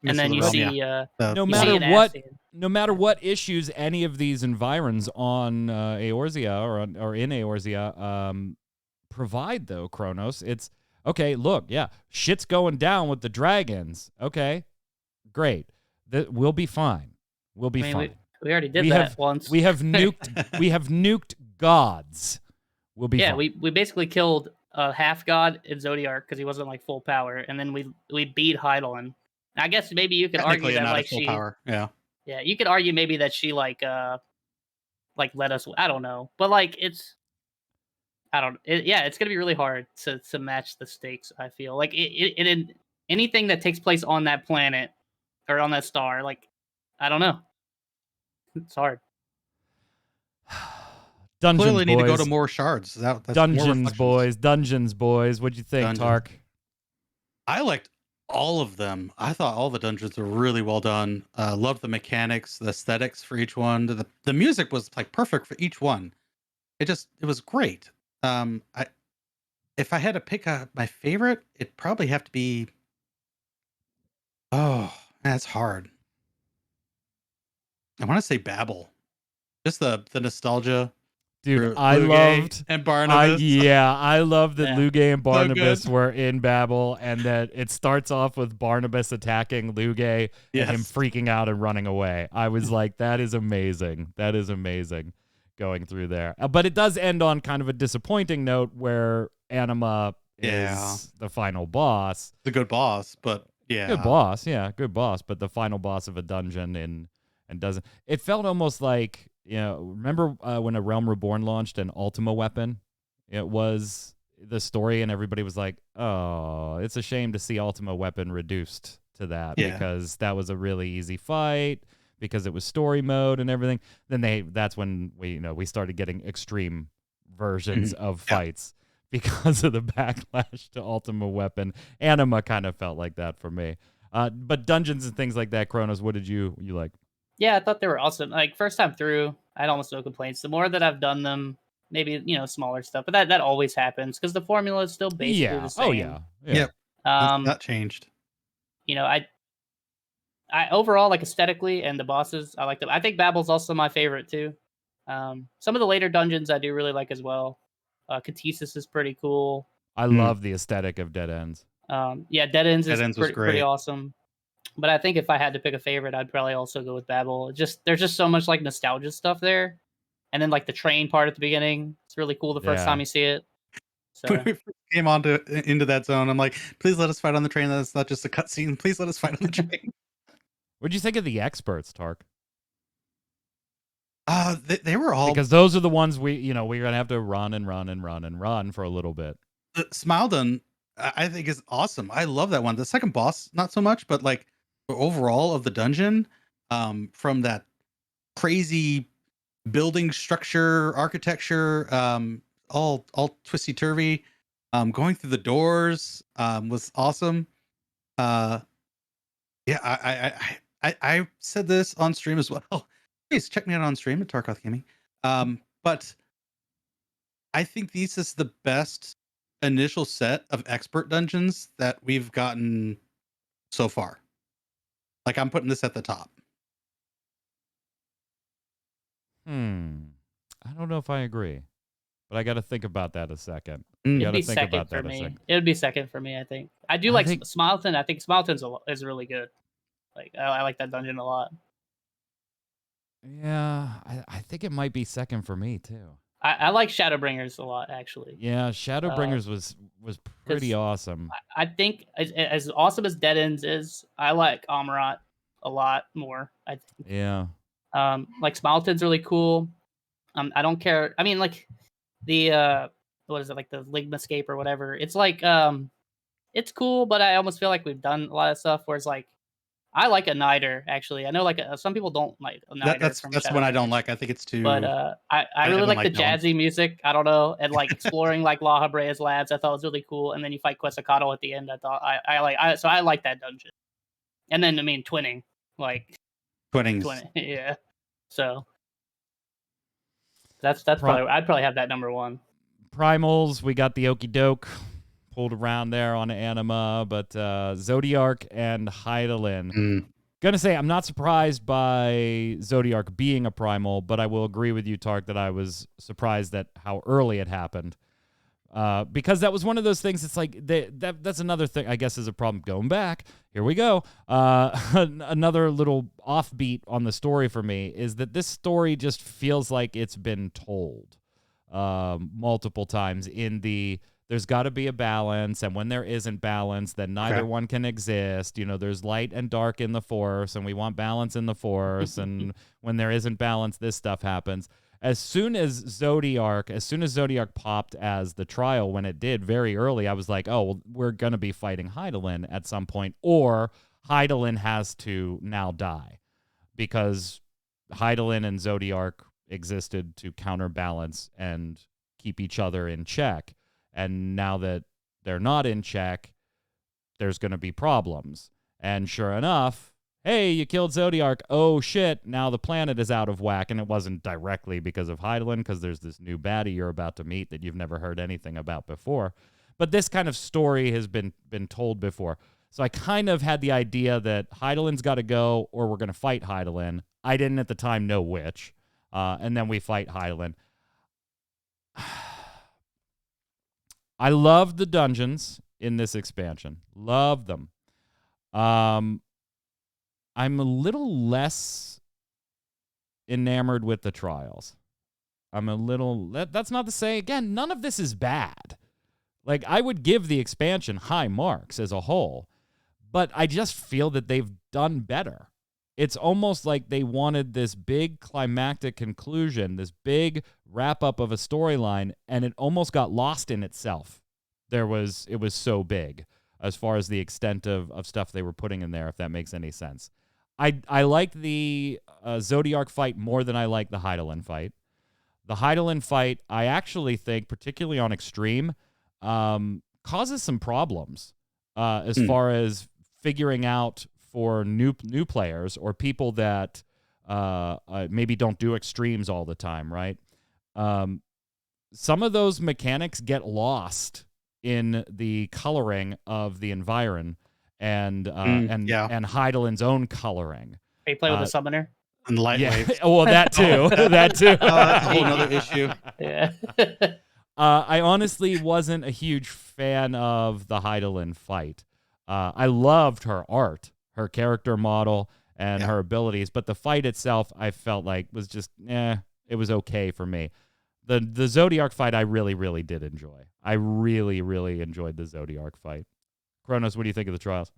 And then you see no matter what issues any of these environs on Eorzea or in Eorzea provide, though, Kronos, it's okay. Look, shit's going down with the dragons. Okay, great. We'll be fine. We'll be fine. We already did that once. We have nuked gods. We'll be fine. we basically killed a half god in Zodiark because he wasn't like full power, and then we beat Hydaelyn I guess maybe you could argue Technically, that not like at full she, power. Yeah. yeah, you could argue maybe that she like let us. I don't know, but like it's I don't. Yeah, it's gonna be really hard to match the stakes. I feel like anything that takes place on that planet or on that star, like I don't know, it's hard. Dungeons, Clearly need to go to boys. more shards. That's more Dungeons, reflections. boys. Dungeons, boys. What'd you think, Dungeons. Tark? I liked all of them. I thought all the dungeons were really well done. Loved the mechanics, the aesthetics for each one. The music was like perfect for each one. It was great. I if I had to pick my favorite, it'd probably have to be. Oh, that's hard. I want to say Babel. Just the nostalgia. Dude, for I Luge loved and Barnabas. I love that Yeah. Luge and Barnabas good. were in Babel, and that it starts off with Barnabas attacking Luge and him Yes. freaking out and running away. I was like, that is amazing. That is amazing going through there. But it does end on kind of a disappointing note where Anima is the final boss. The good boss, but yeah. Good boss, yeah, good boss, but the final boss of a dungeon and doesn't. It felt almost like, remember when A Realm Reborn launched and Ultima Weapon? It was the story, and everybody was like, "Oh, it's a shame to see Ultima Weapon reduced to that because that was a really easy fight because it was story mode and everything." Then that's when we started getting extreme versions of fights because of the backlash to Ultima Weapon. Anima kind of felt like that for me. But dungeons and things like that, Kronos, what did you like? Yeah, I thought they were awesome. Like first time through, I had almost no complaints. The more that I've done them, maybe smaller stuff, but that always happens because the formula is still basically the same. Oh yeah. Yep. That changed. I overall like aesthetically and the bosses, I like them. I think Babel's also my favorite too. Some of the later dungeons I do really like as well. Katesis is pretty cool. I love the aesthetic of Dead Ends. Yeah, Dead Ends is was pretty great. awesome. But I think if I had to pick a favorite, I'd probably also go with Babel. There's just so much like nostalgia stuff there, and then like the train part at the beginning. It's really cool the first time you see it. So When we first came into that zone, I'm like, please let us fight on the train. That's not just a cutscene. Please let us fight on the train. What'd you think of the experts, Tark? They were all because those are the ones we're gonna have to run and run and run and run for a little bit. Smileden, I think is awesome. I love that one. The second boss, not so much, but like overall of the dungeon, from that crazy building structure, architecture, all twisty turvy, going through the doors, was awesome. Yeah, I said this on stream as well. Please check me out on stream at Tarkoth Gaming. But I think this is the best initial set of expert dungeons that we've gotten so far. Like I'm putting this at the top. I don't know if I agree, but I got to think about that a second. it'd be second for me. It would be second for me. I think I do like Smileden. I think Smileton's is really good. Like I like that dungeon a lot. Yeah, I think it might be second for me too. I like Shadowbringers a lot, actually. Yeah, Shadowbringers was pretty awesome. I think as awesome as Dead Ends is, I like Amarat a lot more. I think. Yeah. Like Smileton's really cool. I don't care. I mean, like the what is it, like the Ligmascape or whatever? It's like it's cool, but I almost feel like we've done a lot of stuff where it's like I like a Niter, actually. I know like some people don't like a Niter. That's one I don't like. I think it's too. But I really like the jazzy music. I don't know, and like exploring like La Habrea's labs. I thought was really cool. And then you fight Quetzalcoatl at the end. I thought I like that dungeon. And then I mean twinning, like Twinnings. yeah. So that's probably I'd probably have that number one. Primals, we got the Okie Doke pulled around there on Anima, but Zodiark and Hydaelyn. Gonna say I'm not surprised by Zodiark being a primal, but I will agree with you, Tark, that I was surprised at how early it happened. Because that was one of those things. It's like that's another thing, I guess, is a problem. Going back, here we go. Another little offbeat on the story for me is that this story just feels like it's been told multiple times in the there's got to be a balance, and when there isn't balance, then neither one can exist. You know, there's light and dark in the Force, and we want balance in the Force, and when there isn't balance, this stuff happens. As soon as Zodiark popped as the trial, when it did very early, I was like, oh, well, we're going to be fighting Hydaelyn at some point, or Hydaelyn has to now die, because Hydaelyn and Zodiark existed to counterbalance and keep each other in check. And now that they're not in check, there's going to be problems. And sure enough, hey, you killed Zodiark. Oh, shit, now the planet is out of whack. And it wasn't directly because of Hydaelyn, because there's this new baddie you're about to meet that you've never heard anything about before. But this kind of story has been told before. So I kind of had the idea that Hydaelyn's got to go, or we're going to fight Hydaelyn. I didn't at the time know which. And then we fight Hydaelyn. I loved the dungeons in this expansion. Love them. I'm a little less enamored with the trials. That's not to say, again, none of this is bad. Like, I would give the expansion high marks as a whole, but I just feel that they've done better. It's almost like they wanted this big climactic conclusion, this big wrap-up of a storyline, and it almost got lost in itself. It was so big as far as the extent of stuff they were putting in there, if that makes any sense. I like the Zodiark fight more than I like the Hydaelyn fight. The Hydaelyn fight, I actually think, particularly on Extreme, causes some problems as far as figuring out for new players or people that maybe don't do extremes all the time, right? Some of those mechanics get lost in the coloring of the environ and Hydaelyn's own coloring. They play with a summoner. And lightweight. Well, that too. That too. That's a whole other issue. Yeah. I honestly wasn't a huge fan of the Hydaelyn fight. I loved her art, her character model, and her abilities, but the fight itself, I felt like was just, it was okay for me. The Zodiark fight, I really, really did enjoy. I really, really enjoyed the Zodiark fight. Kronos, what do you think of the trials?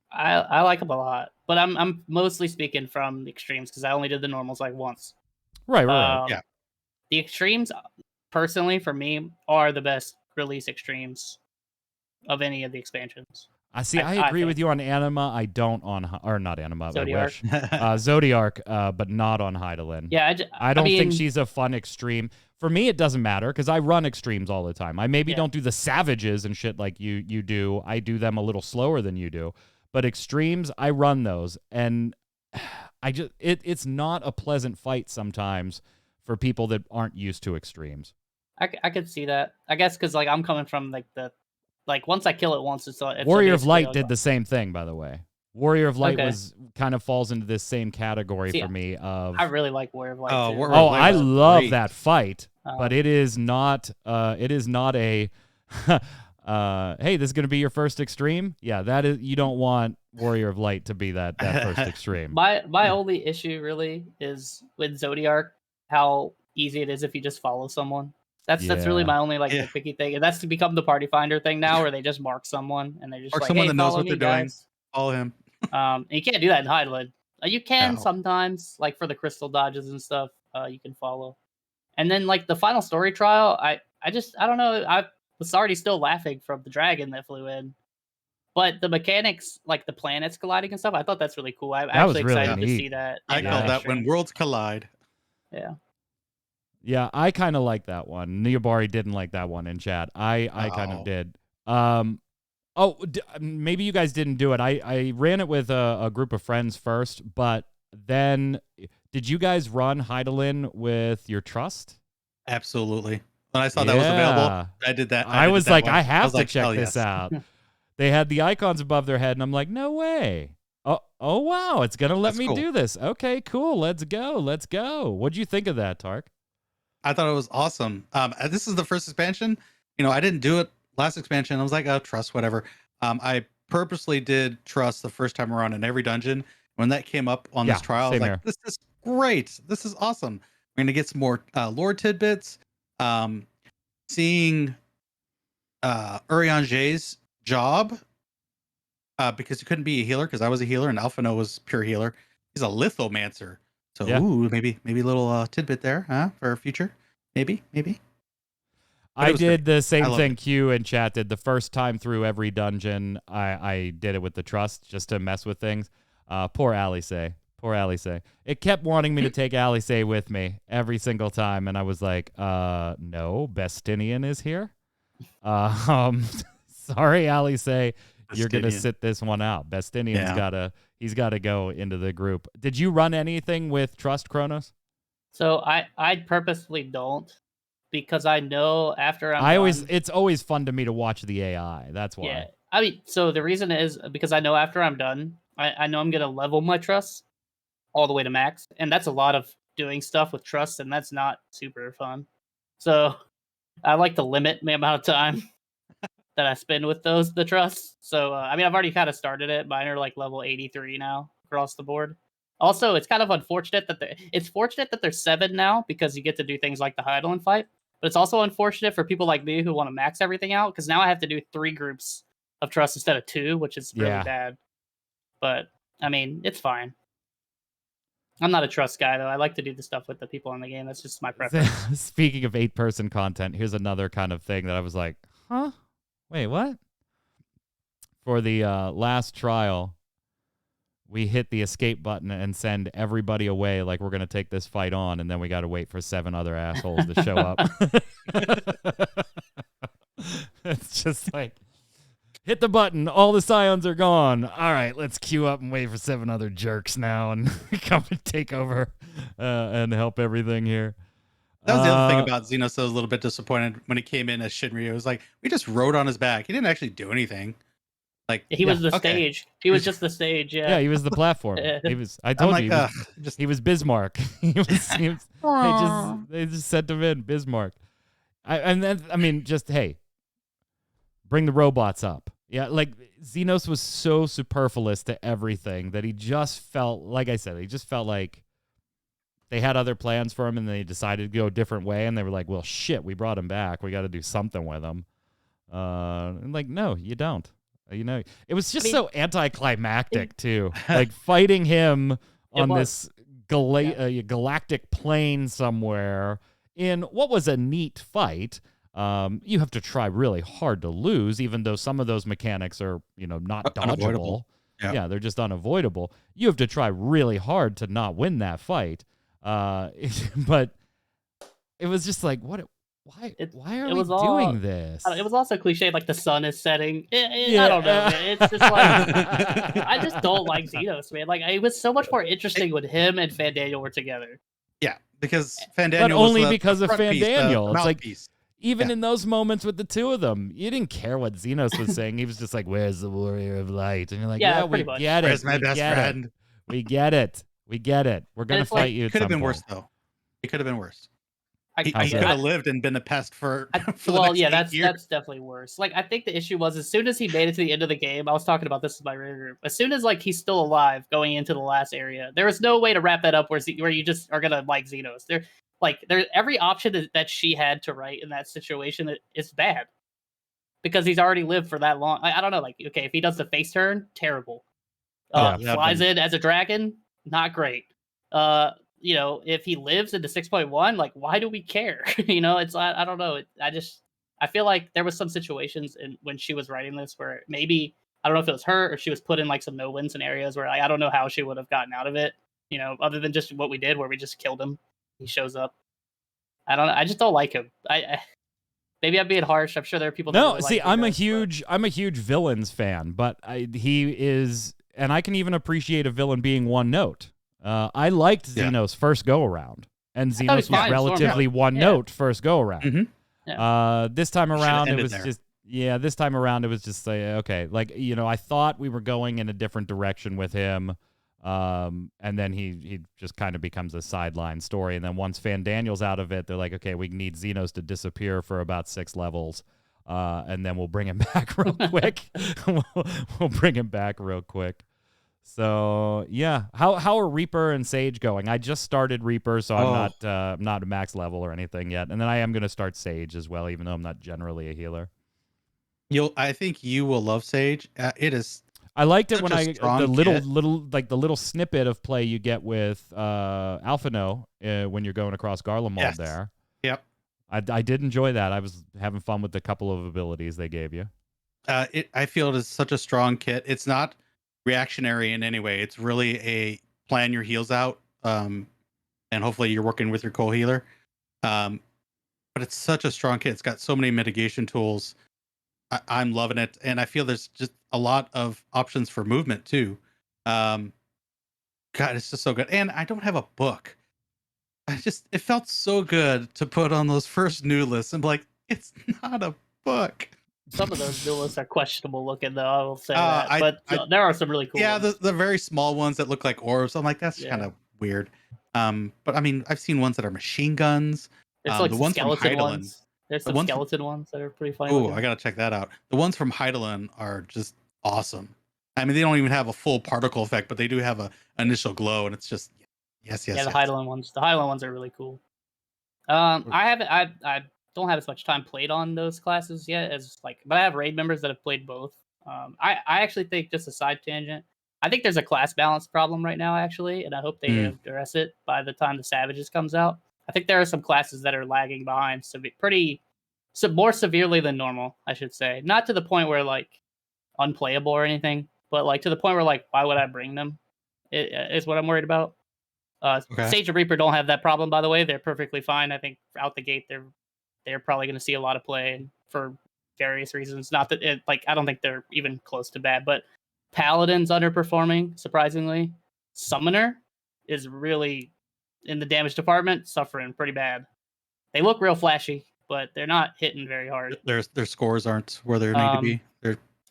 I like them a lot, but I'm mostly speaking from the extremes because I only did the normals like once. Right. Yeah. The extremes, personally, for me, are the best release extremes of any of the expansions. I agree with you on Anima. I don't on, or not Anima, Zodiark. I wish. Zodiark, but not on Hydaelyn. Yeah, I don't think she's a fun extreme. For me, it doesn't matter because I run extremes all the time. I maybe don't do the savages and shit like you do. I do them a little slower than you do. But extremes, I run those. And it's not a pleasant fight sometimes for people that aren't used to extremes. I could see that. I guess because like I'm coming from like once I kill it once, it's Warrior of Light did the same thing, by the way. Warrior of Light kind of falls into this same category for me. I really like Warrior of Light. I love that fight, but it is not. It is not a. Hey, this is going to be your first extreme. Yeah, that is. You don't want Warrior of Light to be that first extreme. My only issue really is with Zodiark, how easy it is if you just follow someone. That's really my only picky thing, and that's to become the party finder thing now, where they just mark someone and they just or like, someone hey, that knows what they're guys. doing. Follow him. And you can't do that in Hydaelyn. You can sometimes, like for the crystal dodges and stuff, you can follow. And then like the final story trial, I don't know. I was already still laughing from the dragon that flew in, but the mechanics, like the planets colliding and stuff, I thought that's really cool. I'm actually excited to see that. I call that when worlds collide. Yeah. Yeah, I kind of like that one. Neobari didn't like that one in chat. I kind of did. Maybe you guys didn't do it. I ran it with a group of friends first, but then did you guys run Hydaelyn with your trust? Absolutely. When I saw that was available, I did that. I was like, I have to check this out. They had the icons above their head, and I'm like, no way. Oh wow, it's going to let me do this. Okay, cool. Let's go. What'd you think of that, Tark? I thought it was awesome. This is the first expansion. I didn't do it last expansion. I was like, oh, trust, whatever. I purposely did trust the first time around in every dungeon. When that came up on this trial, I was like, this is great. This is awesome. We're going to get some more lore tidbits. Seeing Urianger's job, because he couldn't be a healer because I was a healer and Alphino was pure healer. He's a lithomancer. So Yeah. ooh, maybe a little tidbit there, huh? For our future. Maybe. But I it was did great. the same loved thing it. Q and chat did. The first time through every dungeon, I did it with the trust just to mess with things. Poor Alice. Poor Alice. It kept wanting me to take Alice with me every single time, and I was like, no, Bestinian is here. Sorry, Alice. You're gonna Justinian. sit this one out. Bestinian's Yeah. he's gotta go into the group. Did you run anything with Trust, Kronos? So I purposely don't, because I know after I'm done. It's always fun to me to watch the AI. That's why. Yeah. I mean, so the reason is because I know after I'm done, I know I'm gonna level my trust all the way to max, and that's a lot of doing stuff with trust, and that's not super fun. So I like to limit the amount of time that I spend with the trusts. So I mean, I've already kind of started it. Mine are like level 83 now across the board. Also, it's kind of unfortunate that it's fortunate that there's 7 now because you get to do things like the Heidelin fight. But it's also unfortunate for people like me who want to max everything out because now I have to do 3 groups of trust instead of 2, which is really Yeah. bad. But I mean, it's fine. I'm not a trust guy though. I like to do the stuff with the people in the game. That's just my preference. Speaking of 8-person content, here's another kind of thing that I was like, huh? Wait, what? For the last trial, we hit the escape button and send everybody away like we're going to take this fight on, and then we got to wait for 7 other assholes to show up. It's just like, hit the button, all the scions are gone. All right, let's queue up and wait for 7 other jerks now and come and take over and help everything here. That was the other thing about Xenos. I was a little bit disappointed when he came in as Shinryu. It was like we just rode on his back. He didn't actually do anything. Like He was the stage. He was just the stage. Yeah. Yeah, he was the platform. He was. I I'm told like, you, just he was Bismarck. he was they just sent him in Bismarck. And then I mean, just hey, bring the robots up. Yeah, like Xenos was so superfluous to everything that he just felt, like I said, he just felt like they had other plans for him and they decided to go a different way. And they were like, well, shit, we brought him back. We got to do something with him. And like, no, you don't. You know, it was just so anticlimactic too. Like fighting him on this galactic plane somewhere in what was a neat fight. You have to try really hard to lose, even though some of those mechanics are, not dodgeable. Yeah, they're just unavoidable. You have to try really hard to not win that fight. But it was just like, why are we doing this? It was also cliche, like the sun is setting. I don't know, man. It's just like I just don't like Xenos, man. Like it was so much more interesting when him and Fandaniel were together. Yeah, because Fandaniel, but only was because of Fandaniel. It's like even Yeah. in those moments with the two of them, you didn't care what Xenos was saying. He was just like, "Where's the warrior of light?" And you're like, "Yeah, we get it. Where's my best friend? We get it. We get it. We're gonna fight you." It could have been worse though. It could have been worse. He could have lived and been a pest for well, the next 8 years. That's definitely worse. Like I think the issue was as soon as he made it to the end of the game, I was talking about this with my Raideo group. As soon as like he's still alive going into the last area, there is no way to wrap that up where you just are gonna like Xenos. Every option that she had to write in that situation is bad because he's already lived for that long. I don't know. Like okay, if he does the face turn, terrible. Flies in as a dragon, not great. If he lives into 6.1, like why do we care? It's I don't know. I feel like there was some situations when she was writing this where maybe I don't know if it was her or she was put in like some no-win scenarios where I don't know how she would have gotten out of it. Other than just what we did where we just killed him. He shows up. I don't know. I just don't like him. I maybe I'm being harsh. I'm sure there are people. No, that see, like I'm a huge villains fan, but he is, and I can even appreciate a villain being one note. I liked Xenos first go around, and Xenos was relatively one note first go around. Mm-hmm. This time around, it was This time around, it was just like okay, like I thought we were going in a different direction with him. And then he just kind of becomes a sideline story. And then once Fandaniel's out of it, they're like, okay, we need Xenos to disappear for about 6 levels. And then we'll bring him back real quick. we'll bring him back real quick. So yeah, how are Reaper and Sage going? I just started Reaper, so I'm not a max level or anything yet. And then I am going to start Sage as well, even though I'm not generally a healer. I think you will love Sage. It is I liked it such when a strong the little kit. the little snippet of play you get with Alphino when you're going across Garlemald Yes. there. Yep. I did enjoy that. I was having fun with the couple of abilities they gave you. I feel it is such a strong kit. It's not reactionary in any way. It's really a plan your heals out, and hopefully you're working with your co-healer. But it's such a strong kit. It's got so many mitigation tools. I'm loving it, and I feel there's just a lot of options for movement too. Um, God, it's just so good. And I don't have a book. It felt so good to put on those first new lists. I'm like, it's not a book. Some of those new lists are questionable looking, though. I will say that, I, but I there are some really cool. yeah, ones. the very small ones that look like orbs. I'm like, that's Yeah. kind of weird. But I mean, I've seen ones that are machine guns. There's like The some ones from skeleton Heidelin. ones. There's The some ones skeleton ones that are pretty funny. Oh, looking. I gotta check that out. The ones from Heidelin are just awesome. I mean, they don't even have a full particle effect, but they do have a initial glow, and it's just yes. Yeah, the Heidelin ones. The Heidelin ones are really cool. I don't have as much time played on those classes yet as like, but I have raid members that have played both. I actually think, just a side tangent, I think there's a class balance problem right now, actually, and I hope they address it by the time the Savages comes out. I think there are some classes that are lagging behind, more severely than normal, I should say. Not to the point where like unplayable or anything, but like to the point where like, why would I bring them? Is what I'm worried about. Okay. Sage and Reaper don't have that problem, by the way. They're perfectly fine. I think out the gate, they're probably going to see a lot of play for various reasons. Not that I don't think they're even close to bad, but Paladin's underperforming, surprisingly. Summoner is really, in the damage department, suffering pretty bad. They look real flashy, but they're not hitting very hard. Their scores aren't where they need to be.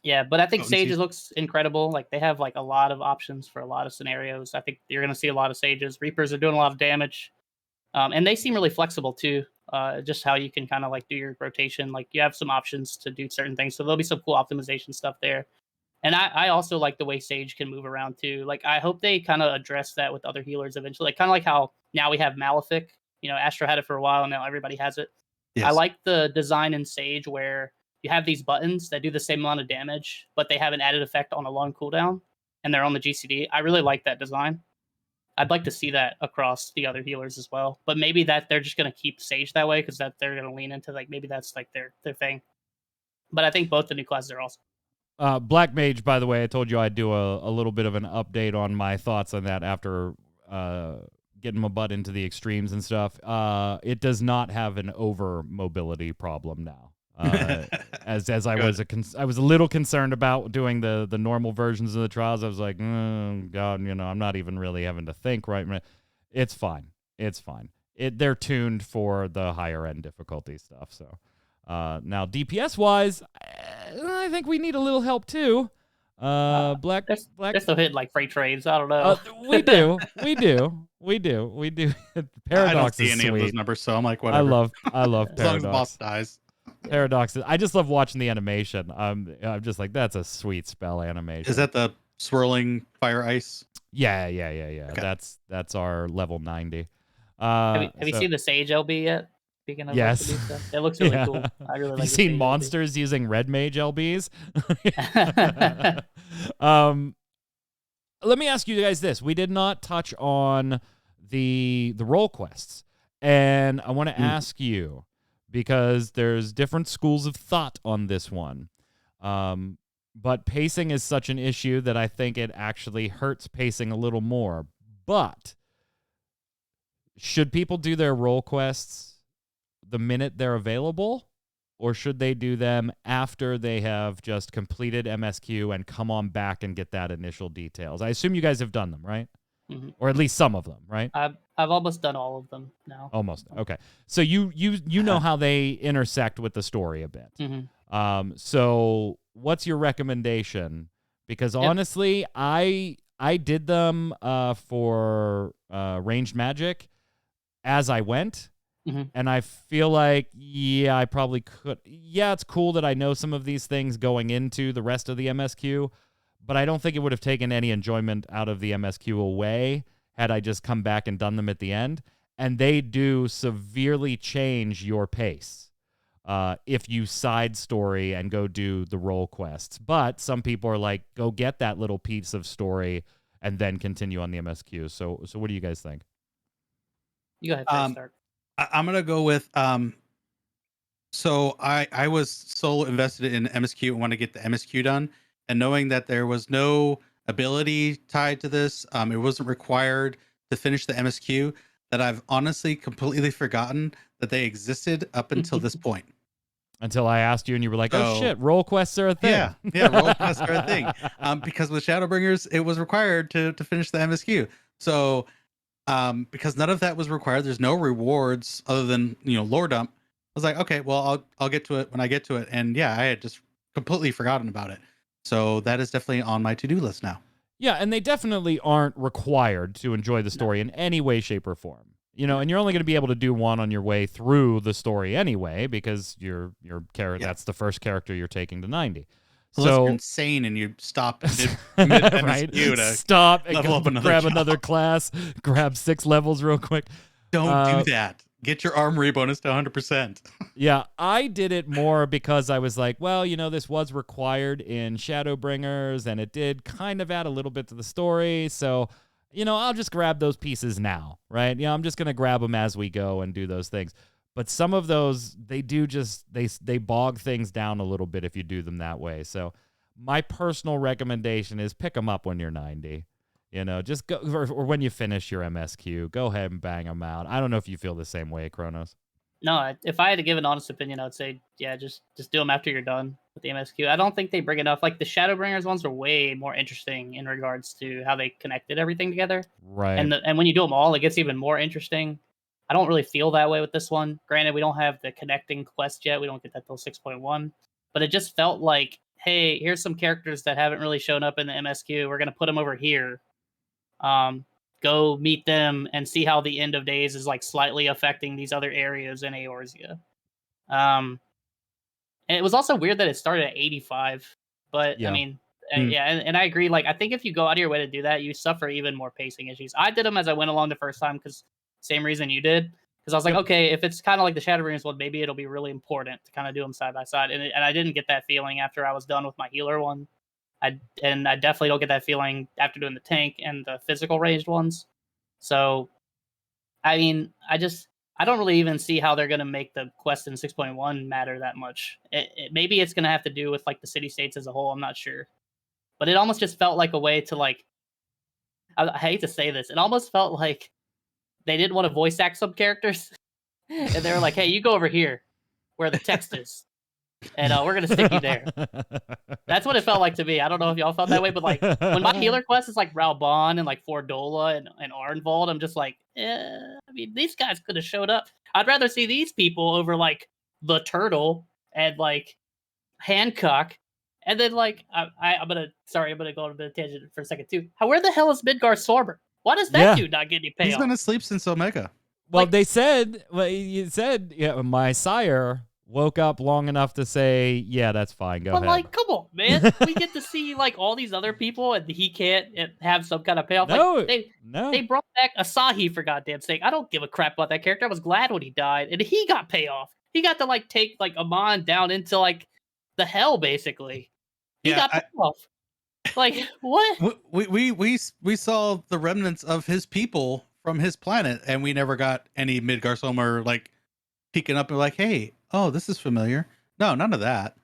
Yeah, but I think potencies. Sages looks incredible. Like, they have like a lot of options for a lot of scenarios. I think you're going to see a lot of Sages. Reapers are doing a lot of damage. And they seem really flexible too. Just how you can kind of like do your rotation. Like, you have some options to do certain things. So there'll be some cool optimization stuff there. And I also like the way Sage can move around too. Like, I hope they kind of address that with other healers eventually. Like, kind of like how now we have Malefic. You know, Astra had it for a while, and now everybody has it. Yes. I like the design in Sage where you have these buttons that do the same amount of damage, but they have an added effect on a long cooldown, and they're on the GCD. I really like that design. I'd like to see that across the other healers as well. But maybe that they're just going to keep Sage that way because that they're going to lean into, like, maybe that's like their thing. But I think both the new classes are awesome. Black Mage, by the way, I told you I'd do a little bit of an update on my thoughts on that after getting my butt into the extremes and stuff. It does not have an over mobility problem now. As I was I was a little concerned about doing the normal versions of the trials. I was like, God, I'm not even really having to think right now. It's fine. It's fine. They're tuned for the higher end difficulty stuff. So now DPS wise, I think we need a little help too. Black. They're still hitting like freight trains. I don't know. We do. Paradox I don't see is any sweet. of those numbers, so I'm like, whatever. I love as long as the boss Paradox. dies. Paradox. I just love watching the animation. I'm just like, that's a sweet spell animation. Is that the swirling fire ice? Yeah. Okay. That's our level 90. Have you seen the Sage LB yet? Speaking of yes, like, stuff, it looks really cool. I really like. You seen monsters LB using red mage LBs? Let me ask you guys this: we did not touch on the role quests, and I want to ask you, because there's different schools of thought on this one. But pacing is such an issue that I think it actually hurts pacing a little more. But should people do their role quests the minute they're available, or should they do them after they have just completed MSQ and come on back and get that initial details? I assume you guys have done them, right? Mm-hmm. Or at least some of them, right? I've almost done all of them now. Almost. Okay. So you know how they intersect with the story a bit. Mm-hmm. So what's your recommendation? Because honestly, I did them for ranged magic as I went. Mm-hmm. And I feel like, I probably could. Yeah, it's cool that I know some of these things going into the rest of the MSQ, but I don't think it would have taken any enjoyment out of the MSQ away had I just come back and done them at the end. And they do severely change your pace. if you side story and go do the role quests. But some people are like, go get that little piece of story and then continue on the MSQ. So what do you guys think? You go ahead first, start. I'm gonna go with so I was so invested in MSQ and want to get the MSQ done, and knowing that there was no ability tied to this, it wasn't required to finish the MSQ, that I've honestly completely forgotten that they existed up until this point. Until I asked you and you were like, oh So- shit, role quests are a thing. Yeah, role quests are a thing. Because with Shadowbringers, it was required to finish the MSQ. So because none of that was required, there's no rewards other than lore dump. I was like, okay, well, I'll get to it when I get to it. And yeah, I had just completely forgotten about it. So that is definitely on my to-do list now. Yeah, and they definitely aren't required to enjoy the story in any way, shape, or form. And you're only going to be able to do one on your way through the story anyway, because your character that's the first character you're taking to 90. Unless So you're insane and you stop mid right? MSQ to Stop and level go up another grab job. another class, grab 6 levels real quick. Don't do that. Get your armory bonus to 100%. Yeah, I did it more because I was like, well, this was required in Shadowbringers, and it did kind of add a little bit to the story. So, I'll just grab those pieces now, right? I'm just going to grab them as we go and do those things. But some of those, they do just, they bog things down a little bit if you do them that way. So my personal recommendation is pick them up when you're 90. Just go, or when you finish your MSQ, go ahead and bang them out. I don't know if you feel the same way, Kronos. No, if I had to give an honest opinion, I would say, yeah, just do them after you're done with the MSQ. I don't think they bring enough. Like the Shadowbringers ones are way more interesting in regards to how they connected everything together. Right. And when you do them all, it gets even more interesting. I don't really feel that way with this one. Granted, we don't have the connecting quest yet. We don't get that till 6.1. But it just felt like, hey, here's some characters that haven't really shown up in the MSQ. We're going to put them over here. Go meet them and see how the end of days is like slightly affecting these other areas in Eorzea. And it was also weird that it started at 85, but Yeah. I mean, and I agree. Like, I think if you go out of your way to do that, you suffer even more pacing issues. I did them as I went along the first time because same reason you did. Because I was like, okay, if it's kind of like the Shadowbringers one, maybe it'll be really important to kind of do them side by side. And I didn't get that feeling after I was done with my healer one. I definitely don't get that feeling after doing the tank and the physical ranged ones. So, I mean, I don't really even see how they're going to make the quest in 6.1 matter that much. Maybe it's going to have to do with like the city states as a whole. I'm not sure. But it almost just felt like a way to like, I hate to say this, it almost felt like they didn't want to voice act some characters. And they were like, hey, you go over here where the text is. And we're going to stick you there. That's what it felt like to me. I don't know if y'all felt that way, but like when my healer quest is like Ralbon and like Fordola and Arnvald, I'm just like, I mean, these guys could have showed up. I'd rather see these people over like the Turtle and like Hancock. And then like, I'm going to go on a bit of tangent for a second too. Where the hell is Midgar Sorber? Why does that dude not get any payoff? He's been asleep since Omega. Well, Like- they said, you said, yeah, my sire woke up long enough to say, yeah, that's fine. Go But ahead. like, come on, man. We get to see like all these other people and he can't have some kind of payoff. No, Like, they brought back Asahi for goddamn sake. I don't give a crap about that character. I was glad when he died. And he got payoff. He got to like take like Amon down into like the hell, basically. He got payoff. Like, what? We saw the remnants of his people from his planet, and we never got any Midgar Somer like peeking up and like, hey, oh, this is familiar. No, none of that.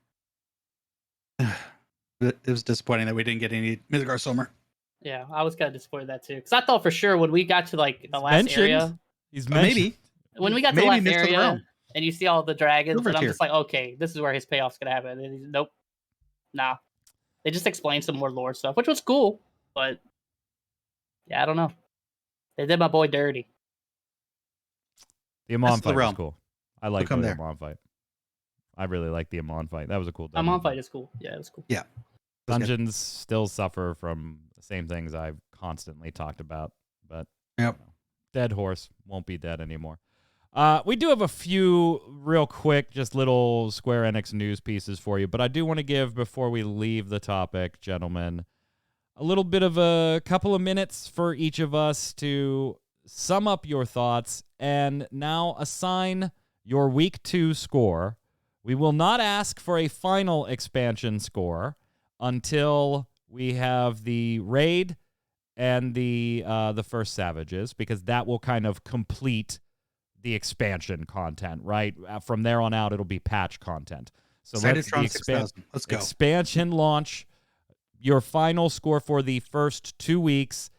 It was disappointing that we didn't get any Midgar Somer. Yeah, I was kind of disappointed that too. Because I thought for sure when we got to like the last area, He's Maybe when we got to the last Mr. area Realm. and you see all the dragons, Silver and I'm tier. just like, okay, this is where his payoff's gonna happen. And he's, nope, nah. They just explained some more lore stuff, which was cool, but yeah, I don't know. They did my boy dirty. The Amon That's the fight was realm. cool. I like come the there. Amon fight. I really like the Amon fight. That was a cool Amon fight is cool. Yeah, it's cool. Yeah. That's good. Dungeons still suffer from the same things I've constantly talked about, but Yep. dead horse won't be dead anymore. We do have a few real quick, just little Square Enix news pieces for you, but I do want to give, before we leave the topic, gentlemen, a little bit of a couple of minutes for each of us to sum up your thoughts and now assign your week 2 score We will not ask for a final expansion score until we have the raid and the first Savages, because that will kind of complete the expansion content, right? From there on out, it'll be patch content. So let's go. Expansion launch, your final score for the first 2 weeks,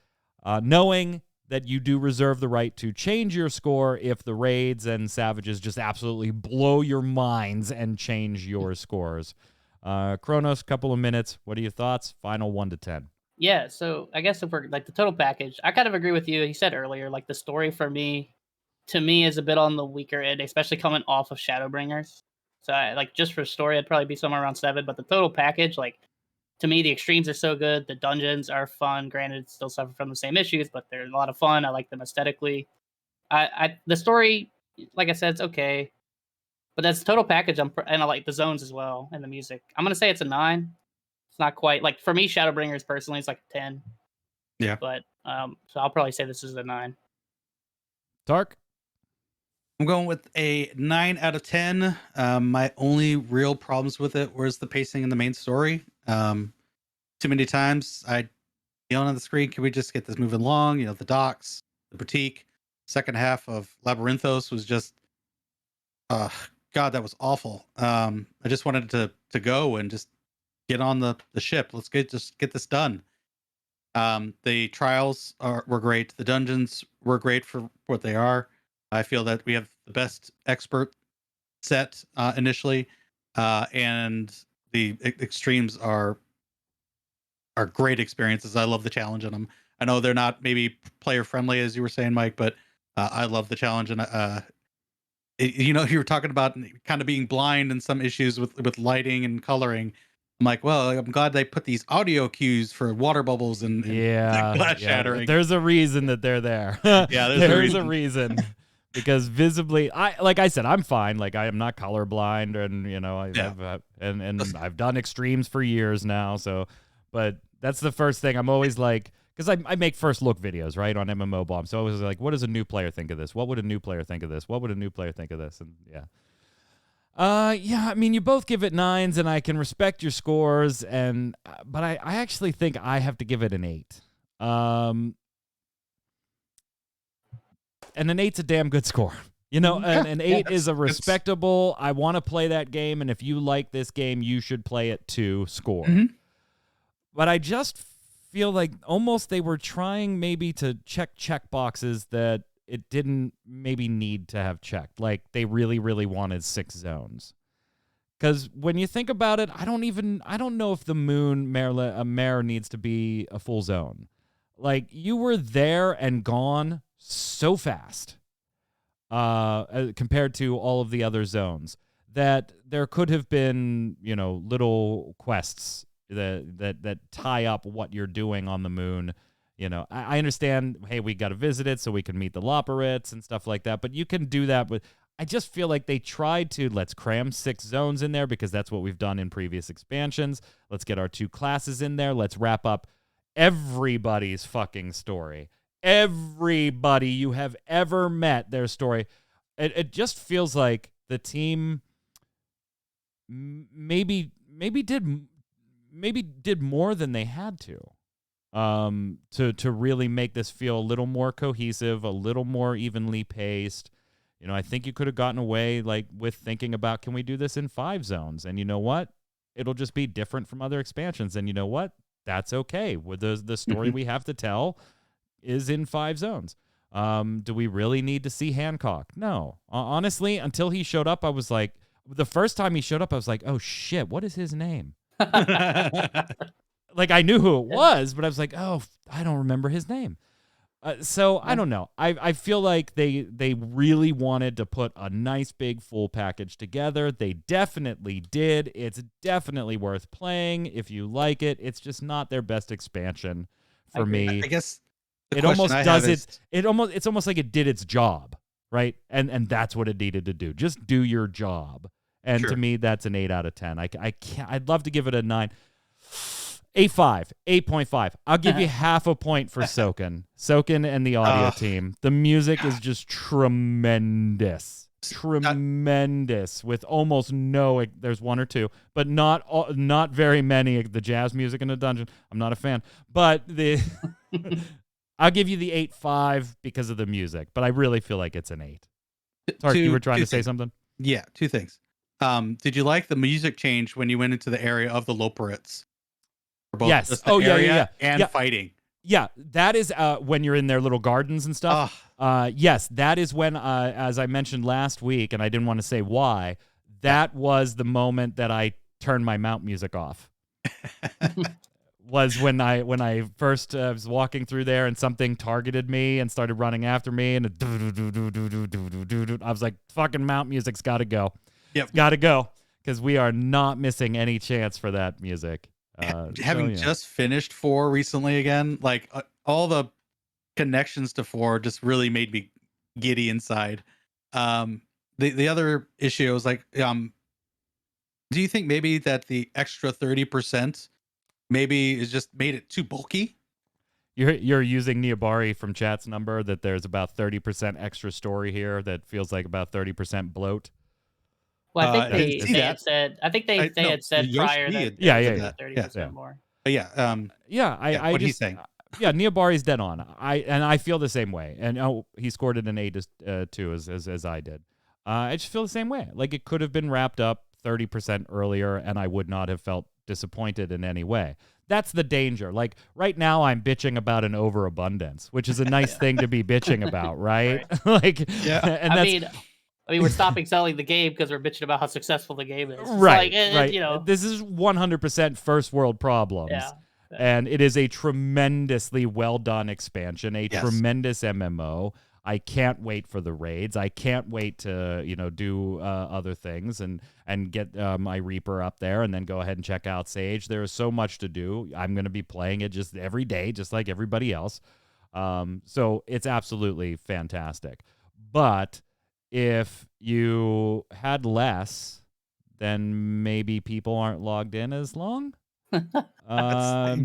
knowing that you do reserve the right to change your score if the raids and Savages just absolutely blow your minds and change your scores. Kronos, couple of minutes. What are your thoughts? Final 1 to 10. Yeah, so I guess if we're like the total package, I kind of agree with you. You said earlier, like the story to me, is a bit on the weaker end, especially coming off of Shadowbringers. So like just for story, I'd probably be somewhere around 7. But the total package, like to me, the extremes are so good. The dungeons are fun. Granted, still suffer from the same issues, but they're a lot of fun. I like them aesthetically. The story, like I said, it's okay. But that's the total package. And I like the zones as well and the music. I'm gonna say it's a 9. It's not quite like for me, Shadowbringers personally, it's like a 10. Yeah. But so I'll probably say this is a 9. Tark? I'm going with a 9 out of 10. My only real problems with it was the pacing in the main story. Too many times I yelling on the screen, can we just get this moving along? You know, the docks, the boutique. Second half of Labyrinthos was just, God, that was awful. I just wanted to go and just get on the ship. Let's get this done. The trials were great. The dungeons were great for what they are. I feel that we have the best expert set initially, and the extremes are great experiences. I love the challenge in them. I know they're not maybe player friendly as you were saying, Mike, but I love the challenge. And you were talking about kind of being blind and some issues with lighting and coloring. I'm like, well, I'm glad they put these audio cues for water bubbles and glass shattering. There's a reason that they're there. Yeah, there's a reason. Because visibly, like I said, I'm fine. Like I am not colorblind, and I've done extremes for years now. So, but that's the first thing I'm always like, because I make first look videos, right, on MMO Bomb. So I was like, what does a new player think of this? What would a new player think of this? What would a new player think of this? And yeah. I mean, you both give it 9s, and I can respect your scores, but I actually think I have to give it an 8. And an 8's a damn good score. An 8 is a respectable, I want to play that game, and if you like this game, you should play it too score. Mm-hmm. But I just feel like almost they were trying maybe to check boxes that it didn't maybe need to have checked. Like they really, really wanted 6 zones. Because when you think about it, I don't know if the Moon Mare needs to be a full zone. Like you were there and gone so fast compared to all of the other zones that there could have been, little quests that tie up what you're doing on the moon. I understand, hey, we got to visit it so we can meet the Loporrits and stuff like that, but you can do that. But I just feel like they tried to, let's cram 6 zones in there because that's what we've done in previous expansions. Let's get our 2 classes in there. Let's wrap up everybody's fucking story. Everybody you have ever met, their story. It just feels like the team maybe did more than they had to really make this feel a little more cohesive, a little more evenly paced. I think you could have gotten away with thinking about, can we do this in 5 zones? And you know what? It'll just be different from other expansions. And you know what? That's okay. With the story we have to tell is in 5 zones. Do we really need to see Hancock? No. Honestly, until he showed up, I was like, the first time he showed up, I was like, oh shit, what is his name? Like I knew who it was, but I was like, oh, I don't remember his name. So I don't know. I feel like they really wanted to put a nice big full package together. They definitely did. It's definitely worth playing if you like it. It's just not their best expansion for me. I guess it almost does it. It's almost like it did its job, right? And that's what it needed to do. Just do your job. And sure. To me, that's an 8 out of 10. I can't. I'd love to give it a 9. 8.5. I'll give you half a point for Soken and the audio team. The music is just tremendous. tremendous with almost no. There's one or two, but not very many. The jazz music in the dungeon, I'm not a fan. But I'll give you the 8.5 because of the music, but I really feel like it's an 8. Sorry, you were trying to say something? Yeah, two things. Did you like the music change when you went into the area of the Loporits? Yes. Oh, yeah. And fighting. Yeah, that is when you're in their little gardens and stuff. Yes, that is when, as I mentioned last week, and I didn't want to say why, that was the moment that I turned my mount music off. Was when I first was walking through there and something targeted me and started running after me, and I was like, fucking mount music's got to go. Yep. It's got to go, because we are not missing any chance for that music. Having just finished 4 recently again, like all the connections to 4 just really made me giddy inside. The other issue was like, do you think maybe that the extra 30% maybe is just made it too bulky? You're using Niabari from chat's number that there's about 30% extra story here that feels like about 30% bloat. Well, I think they had said. I think they had said prior that 30% more. Yeah. I what just he's saying. Yeah, Niabari's dead on. I feel the same way. And he scored it an 8 too, as I did. I just feel the same way. Like it could have been wrapped up 30% earlier, and I would not have felt disappointed in any way. That's the danger. Like right now, I'm bitching about an overabundance, which is a nice thing to be bitching about, right? Like, yeah. And I mean, we're stopping selling the game because we're bitching about how successful the game is. It's right, like, right. You know, this is 100% first world problems. Yeah. And it is a tremendously well done expansion, a tremendous MMO. I can't wait for the raids. I can't wait to do other things and get my Reaper up there and then go ahead and check out Sage. There is so much to do. I'm going to be playing it just every day, just like everybody else. So it's absolutely fantastic. But if you had less, then maybe people aren't logged in as long.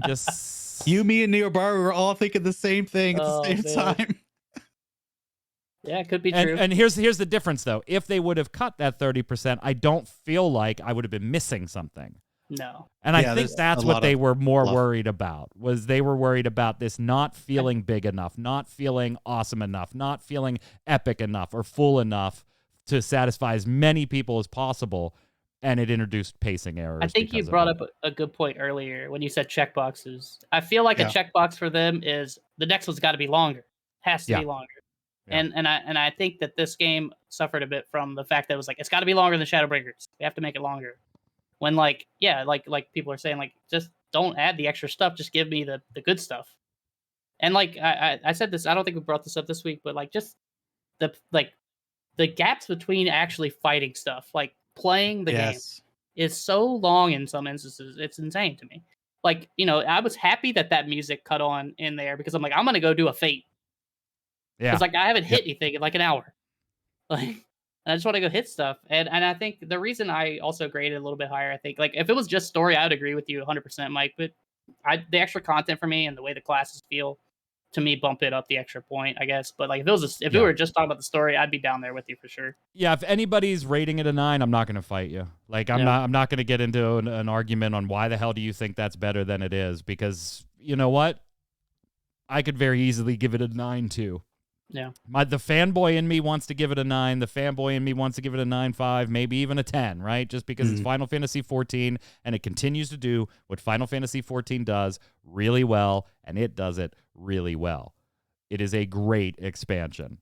Just you, me, and Niobari were all thinking the same thing at the same time. Yeah, it could be true. And here's the difference, though. If they would have cut that 30%, I don't feel like I would have been missing something. No. And I think that's what they were more worried about, was they were worried about this not feeling big enough, not feeling awesome enough, not feeling epic enough or full enough to satisfy as many people as possible. And it introduced pacing errors. I think you brought up a good point earlier when you said checkboxes. I feel like a checkbox for them is the next one's got to be longer. Has to be longer. Yeah. And I think that this game suffered a bit from the fact that it was like, it's got to be longer than Shadowbringers. We have to make it longer. When like people are saying, like, just don't add the extra stuff. Just give me the good stuff. And like I said this, I don't think we brought this up this week, but like just the gaps between actually fighting stuff, like playing the game, is so long in some instances. It's insane to me. Like, I was happy that music cut on in there because I'm like, I'm gonna go do a fate. Yeah. It's like I haven't hit anything in like an hour. Like, and I just want to go hit stuff. And I think the reason I also graded a little bit higher, I think, like, if it was just story, I would agree with you 100%, Mike. But the extra content for me and the way the classes feel, to me, bump it up the extra point, I guess. But like, if we were just talking about the story, I'd be down there with you for sure. Yeah, if anybody's rating it a 9, I'm not going to fight you. Like, I'm not going to get into an argument on why the hell do you think that's better than it is, because you know what? I could very easily give it a 9 too. Yeah. The fanboy in me wants to give it a 9. The fanboy in me wants to give it a 9.5, maybe even a 10, right? Just because it's Final Fantasy XIV and it continues to do what Final Fantasy XIV does really well, and it does it really well. It is a great expansion.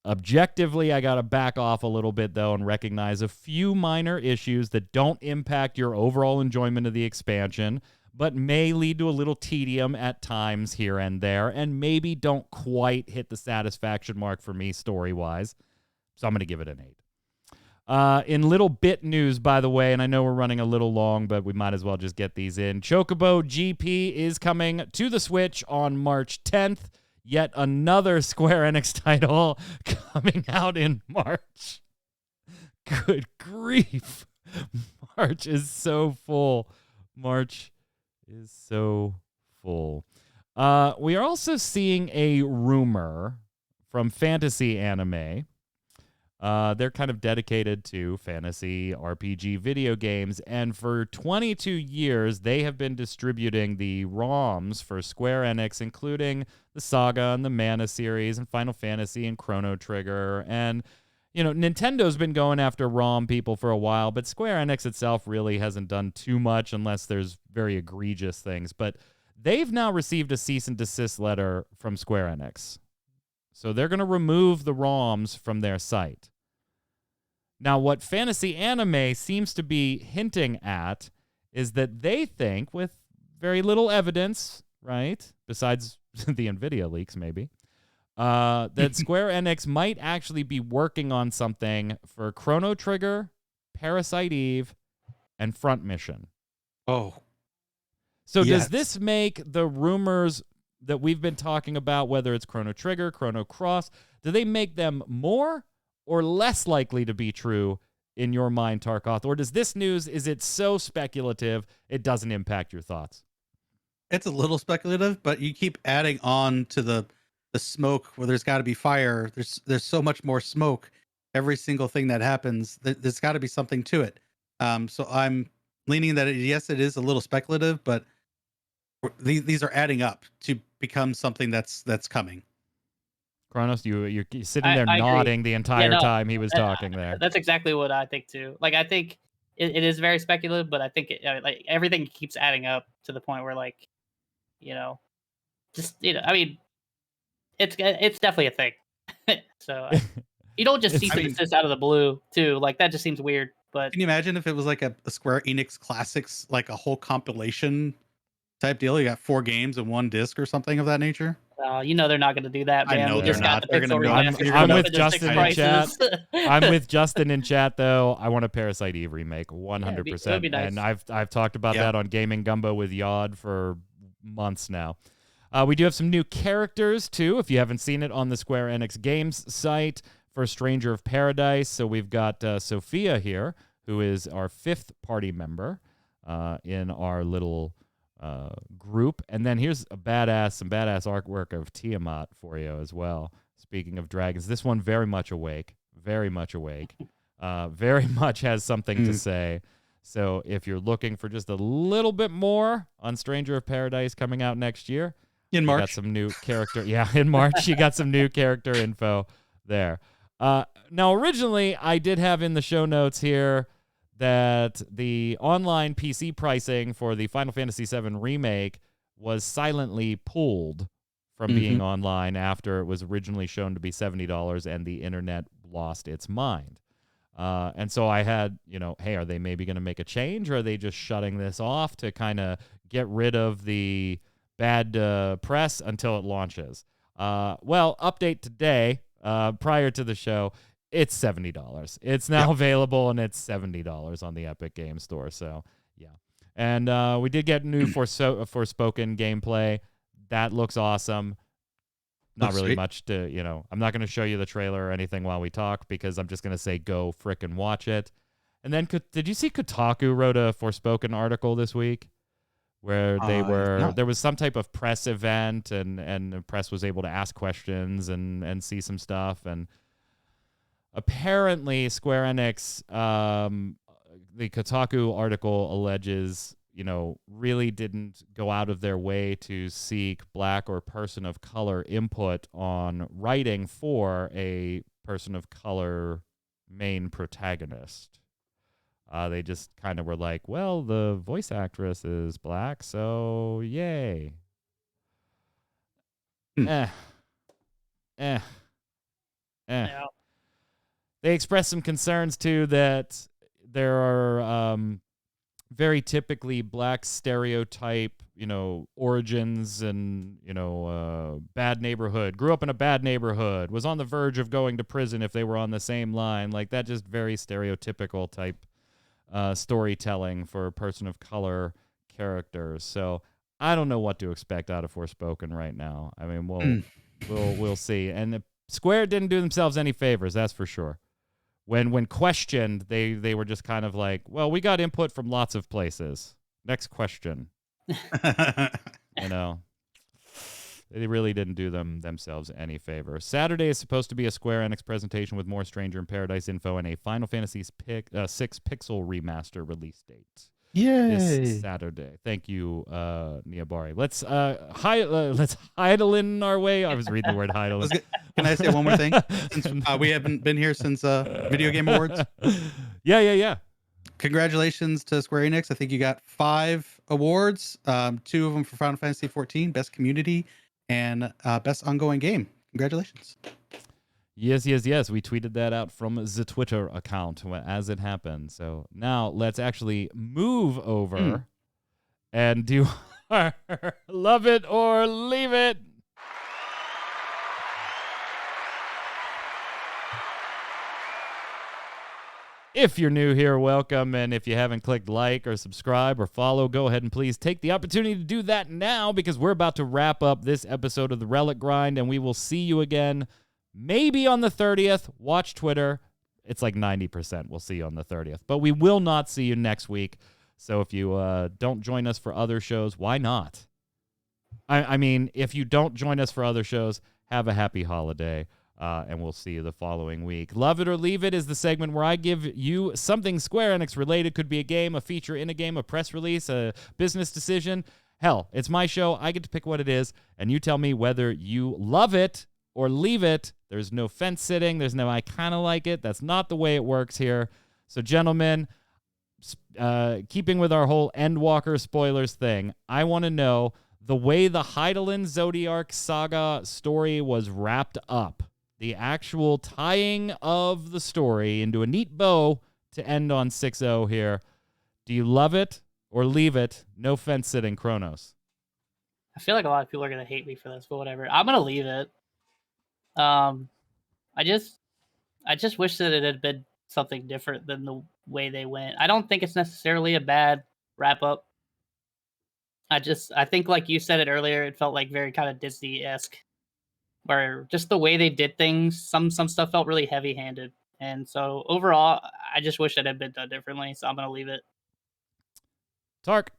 Objectively, I got to back off a little bit, though, and recognize a few minor issues that don't impact your overall enjoyment of the expansion, but may lead to a little tedium at times here and there, and maybe don't quite hit the satisfaction mark for me story-wise. So I'm going to give it an 8. In little bit news, by the way, and I know we're running a little long, but we might as well just get these in. Chocobo GP is coming to the Switch on March 10th. Yet another Square Enix title coming out in March. Good grief. March is so full. March is so full. We are also seeing a rumor from Fantasy Anime They're kind of dedicated to fantasy RPG video games, and for 22 years, they have been distributing the ROMs for Square Enix, including the Saga and the Mana series and Final Fantasy and Chrono Trigger. And, Nintendo's been going after ROM people for a while, but Square Enix itself really hasn't done too much unless there's very egregious things. But they've now received a cease and desist letter from Square Enix. So they're going to remove the ROMs from their site. Now, what Fantasy Anime seems to be hinting at is that they think, with very little evidence, right, besides the NVIDIA leaks maybe, that Square Enix might actually be working on something for Chrono Trigger, Parasite Eve, and Front Mission. Oh. So yes. Does this make the rumors that we've been talking about, whether it's Chrono Trigger, Chrono Cross, do they make them more or less likely to be true in your mind, Tarkoth? Or does this news, is it so speculative it doesn't impact your thoughts? It's a little speculative, but you keep adding on to the smoke where there's got to be fire. There's so much more smoke. Every single thing that happens, there's got to be something to it. So I'm leaning that yes, it is a little speculative, but these are adding up to become something that's coming. Kronos, you're sitting there nodding the entire time he was talking there. That's exactly what I think too. Like, I think it is very speculative, but I think like everything keeps adding up to the point where, like, I mean, it's definitely a thing. So you don't just cease and desist out of the blue too. Like, that just seems weird. But can you imagine if it was like a Square Enix Classics, like a whole compilation type deal? You got 4 games and 1 disc or something of that nature. They're not going to do that, man. I know they're not. They're going to. I'm with Justin in chat. I'm with Justin in chat, though. I want a Parasite Eve remake, 100%. It'd be nice. And I've talked about that on Gaming Gumbo with Yod for months now. We do have some new characters too, if you haven't seen it, on the Square Enix Games site for Stranger of Paradise. So we've got Sophia here, who is our 5th party member in our little group. And then here's some badass artwork of Tiamat for you as well. Speaking of dragons, this one very much awake, very much has something to say. So if you're looking for just a little bit more on Stranger of Paradise coming out next year, in March, got some new character. Yeah, in March, you got some new character info there. Now, originally, I did have in the show notes here that the online PC pricing for the Final Fantasy VII Remake was silently pulled from being online after it was originally shown to be $70 and the internet lost its mind. And so I had, hey, are they maybe going to make a change, or are they just shutting this off to kind of get rid of the bad press until it launches? Well, update today, prior to the show, it's $70. It's now available, and it's $70 on the Epic Game Store. So, yeah. And we did get new Forspoken gameplay. That looks awesome. Not really much to, I'm not going to show you the trailer or anything while we talk, because I'm just going to say go frickin' watch it. And then, did you see Kotaku wrote a Forspoken article this week where there was some type of press event, and the press was able to ask questions and see some stuff. And apparently Square Enix, the Kotaku article alleges, really didn't go out of their way to seek Black or person of color input on writing for a person of color main protagonist. They just kind of were like, well, the voice actress is Black, so yay. Yeah. They expressed some concerns, too, that there are very typically Black stereotype, origins and, bad neighborhood, grew up in a bad neighborhood, was on the verge of going to prison if they were on the same line. Like, that just very stereotypical type storytelling for a person of color characters. So I don't know what to expect out of Forspoken right now. I mean, we'll see. And Square didn't do themselves any favors, that's for sure. When questioned, they were just kind of like, well, we got input from lots of places. Next question. They really didn't do themselves any favor. Saturday is supposed to be a Square Enix presentation with more Stranger in Paradise info and a Final Fantasy VI Pixel remaster release date. Yay! This Saturday. Thank you, Niabari. Let's idle in our way. I was reading the word idle. Can I say one more thing? Since we haven't been here since Video Game Awards. Yeah. Congratulations to Square Enix. I think you got 5 awards, 2 of them for Final Fantasy XIV, Best Community, and Best Ongoing Game. Congratulations. Yes. We tweeted that out from the Twitter account as it happened. So now let's actually move over and do our Love It or Leave It. If you're new here, welcome. And if you haven't clicked like or subscribe or follow, go ahead and please take the opportunity to do that now, because we're about to wrap up this episode of the Relic Grind, and we will see you again maybe on the 30th. Watch Twitter. It's like 90% we'll see you on the 30th. But we will not see you next week. So if you don't join us for other shows, why not? I mean, if you don't join us for other shows, have a happy holiday. And we'll see you the following week. Love It or Leave It is the segment where I give you something Square Enix related. Could be a game, a feature in a game, a press release, a business decision. Hell, it's my show. I get to pick what it is, and you tell me whether you love it or leave it. There's no fence sitting. There's no I kind of like it. That's not the way it works here. So, gentlemen, keeping with our whole Endwalker spoilers thing, I want to know the way the Hydaelyn Zodiac saga story was wrapped up. The actual tying of the story into a neat bow to end on 6-0 here. Do you love it or leave it? No fence sitting, Kronos. I feel like a lot of people are gonna hate me for this, but whatever. I'm gonna leave it. I just wish that it had been something different than the way they went. I don't think it's necessarily a bad wrap up. I think, like you said it earlier, it felt like very kind of Disney-esque, where just the way they did things, some stuff felt really heavy-handed. And so overall, I just wish it had been done differently, so I'm going to leave it. Tark.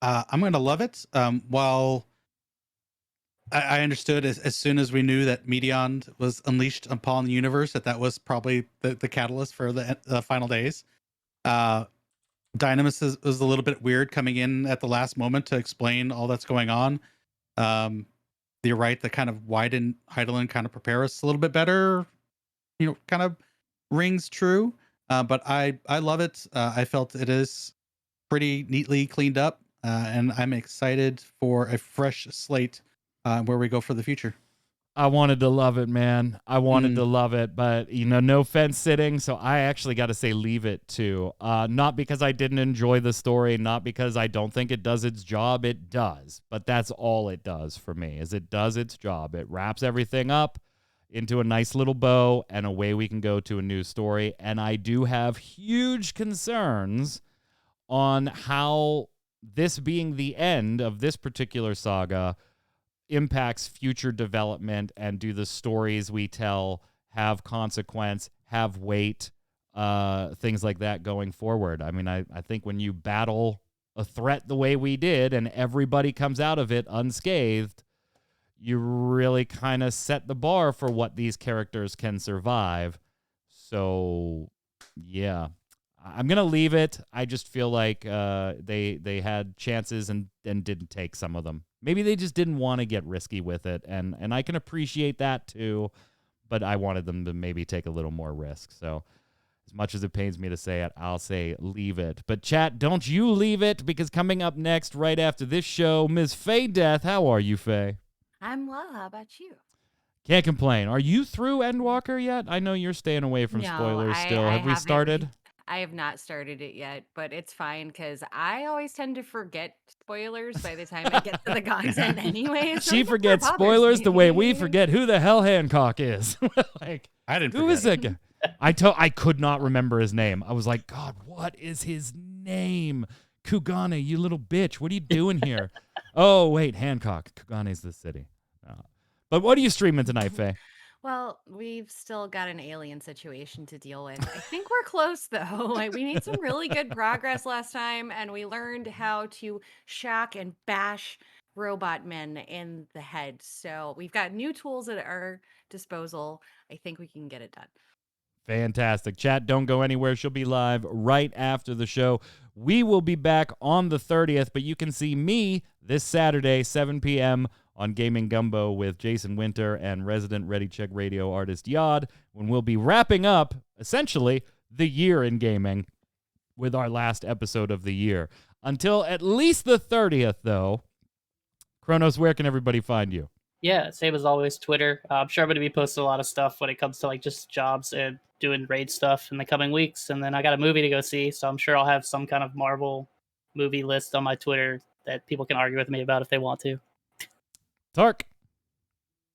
I'm going to love it. While I understood as soon as we knew that Medion was unleashed upon the universe, that was probably the catalyst for the final days. Dynamis was a little bit weird coming in at the last moment to explain all that's going on. You're right, the kind of why didn't Hydaelyn kind of prepare us a little bit better, kind of rings true. But I love it. I felt it is pretty neatly cleaned up, and I'm excited for a fresh slate where we go for the future. I wanted to love it, man. I wanted to love it, but no fence sitting. So I actually got to say leave it too. Not because I didn't enjoy the story, not because I don't think it does its job. It does, but that's all it does for me. Is it does its job. It wraps everything up into a nice little bow, and away we can go to a new story. And I do have huge concerns on how this being the end of this particular saga impacts future development, and do the stories we tell have consequence, have weight, things like that going forward. I mean, I think when you battle a threat the way we did and everybody comes out of it unscathed, you really kind of set the bar for what these characters can survive. So, yeah. I'm going to leave it. I just feel like they had chances and didn't take some of them. Maybe they just didn't want to get risky with it, and I can appreciate that too, but I wanted them to maybe take a little more risk. So as much as it pains me to say it, I'll say leave it. But chat, don't you leave it, because coming up next, right after this show, Ms. Faye Death. How are you, Faye? I'm well. How about you? Can't complain. Are you through Endwalker yet? I know you're staying away from spoilers still. Have we started? I have not started it yet, but it's fine because I always tend to forget spoilers by the time I get to the content anyway. So she forgets spoilers the way we forget who the hell Hancock is. Like, I didn't. Who is that guy? I could not remember his name. I was like, God, what is his name? Kugane, you little bitch. What are you doing here? Oh, wait, Hancock. Kugane's the city. But what are you streaming tonight, Faye? Well, we've still got an alien situation to deal with. I think we're close, though. We made some really good progress last time, and we learned how to shock and bash robot men in the head. So we've got new tools at our disposal. I think we can get it done. Fantastic. Chat, don't go anywhere. She'll be live right after the show. We will be back on the 30th, but you can see me this Saturday, 7 p.m. on Gaming Gumbo with Jason Winter and resident Ready Check Radio artist Yod, when we'll be wrapping up, essentially, the year in gaming with our last episode of the year. Until at least the 30th, though, Kronos, where can everybody find you? Yeah, same as always, Twitter. I'm sure I'm going to be posting a lot of stuff when it comes to like just jobs and doing raid stuff in the coming weeks. And then I got a movie to go see, so I'm sure I'll have some kind of Marvel movie list on my Twitter that people can argue with me about if they want to. Tark.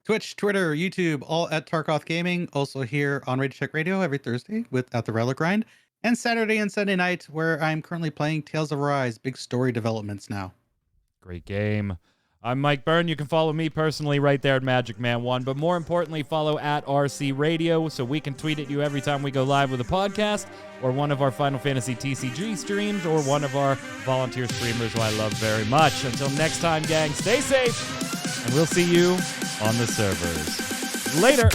Twitch, Twitter, YouTube, all at Tarkoth Gaming. Also here on Raideo Check Radio every Thursday at the Relic Grind. And Saturday and Sunday night, where I'm currently playing Tales of Arise. Big story developments now. Great game. I'm Mike Byrne. You can follow me personally right there at Magic Man 1, but more importantly, follow at RC Radio so we can tweet at you every time we go live with a podcast, or one of our Final Fantasy TCG streams, or one of our volunteer streamers who I love very much. Until next time, gang, stay safe, and we'll see you on the servers. Later!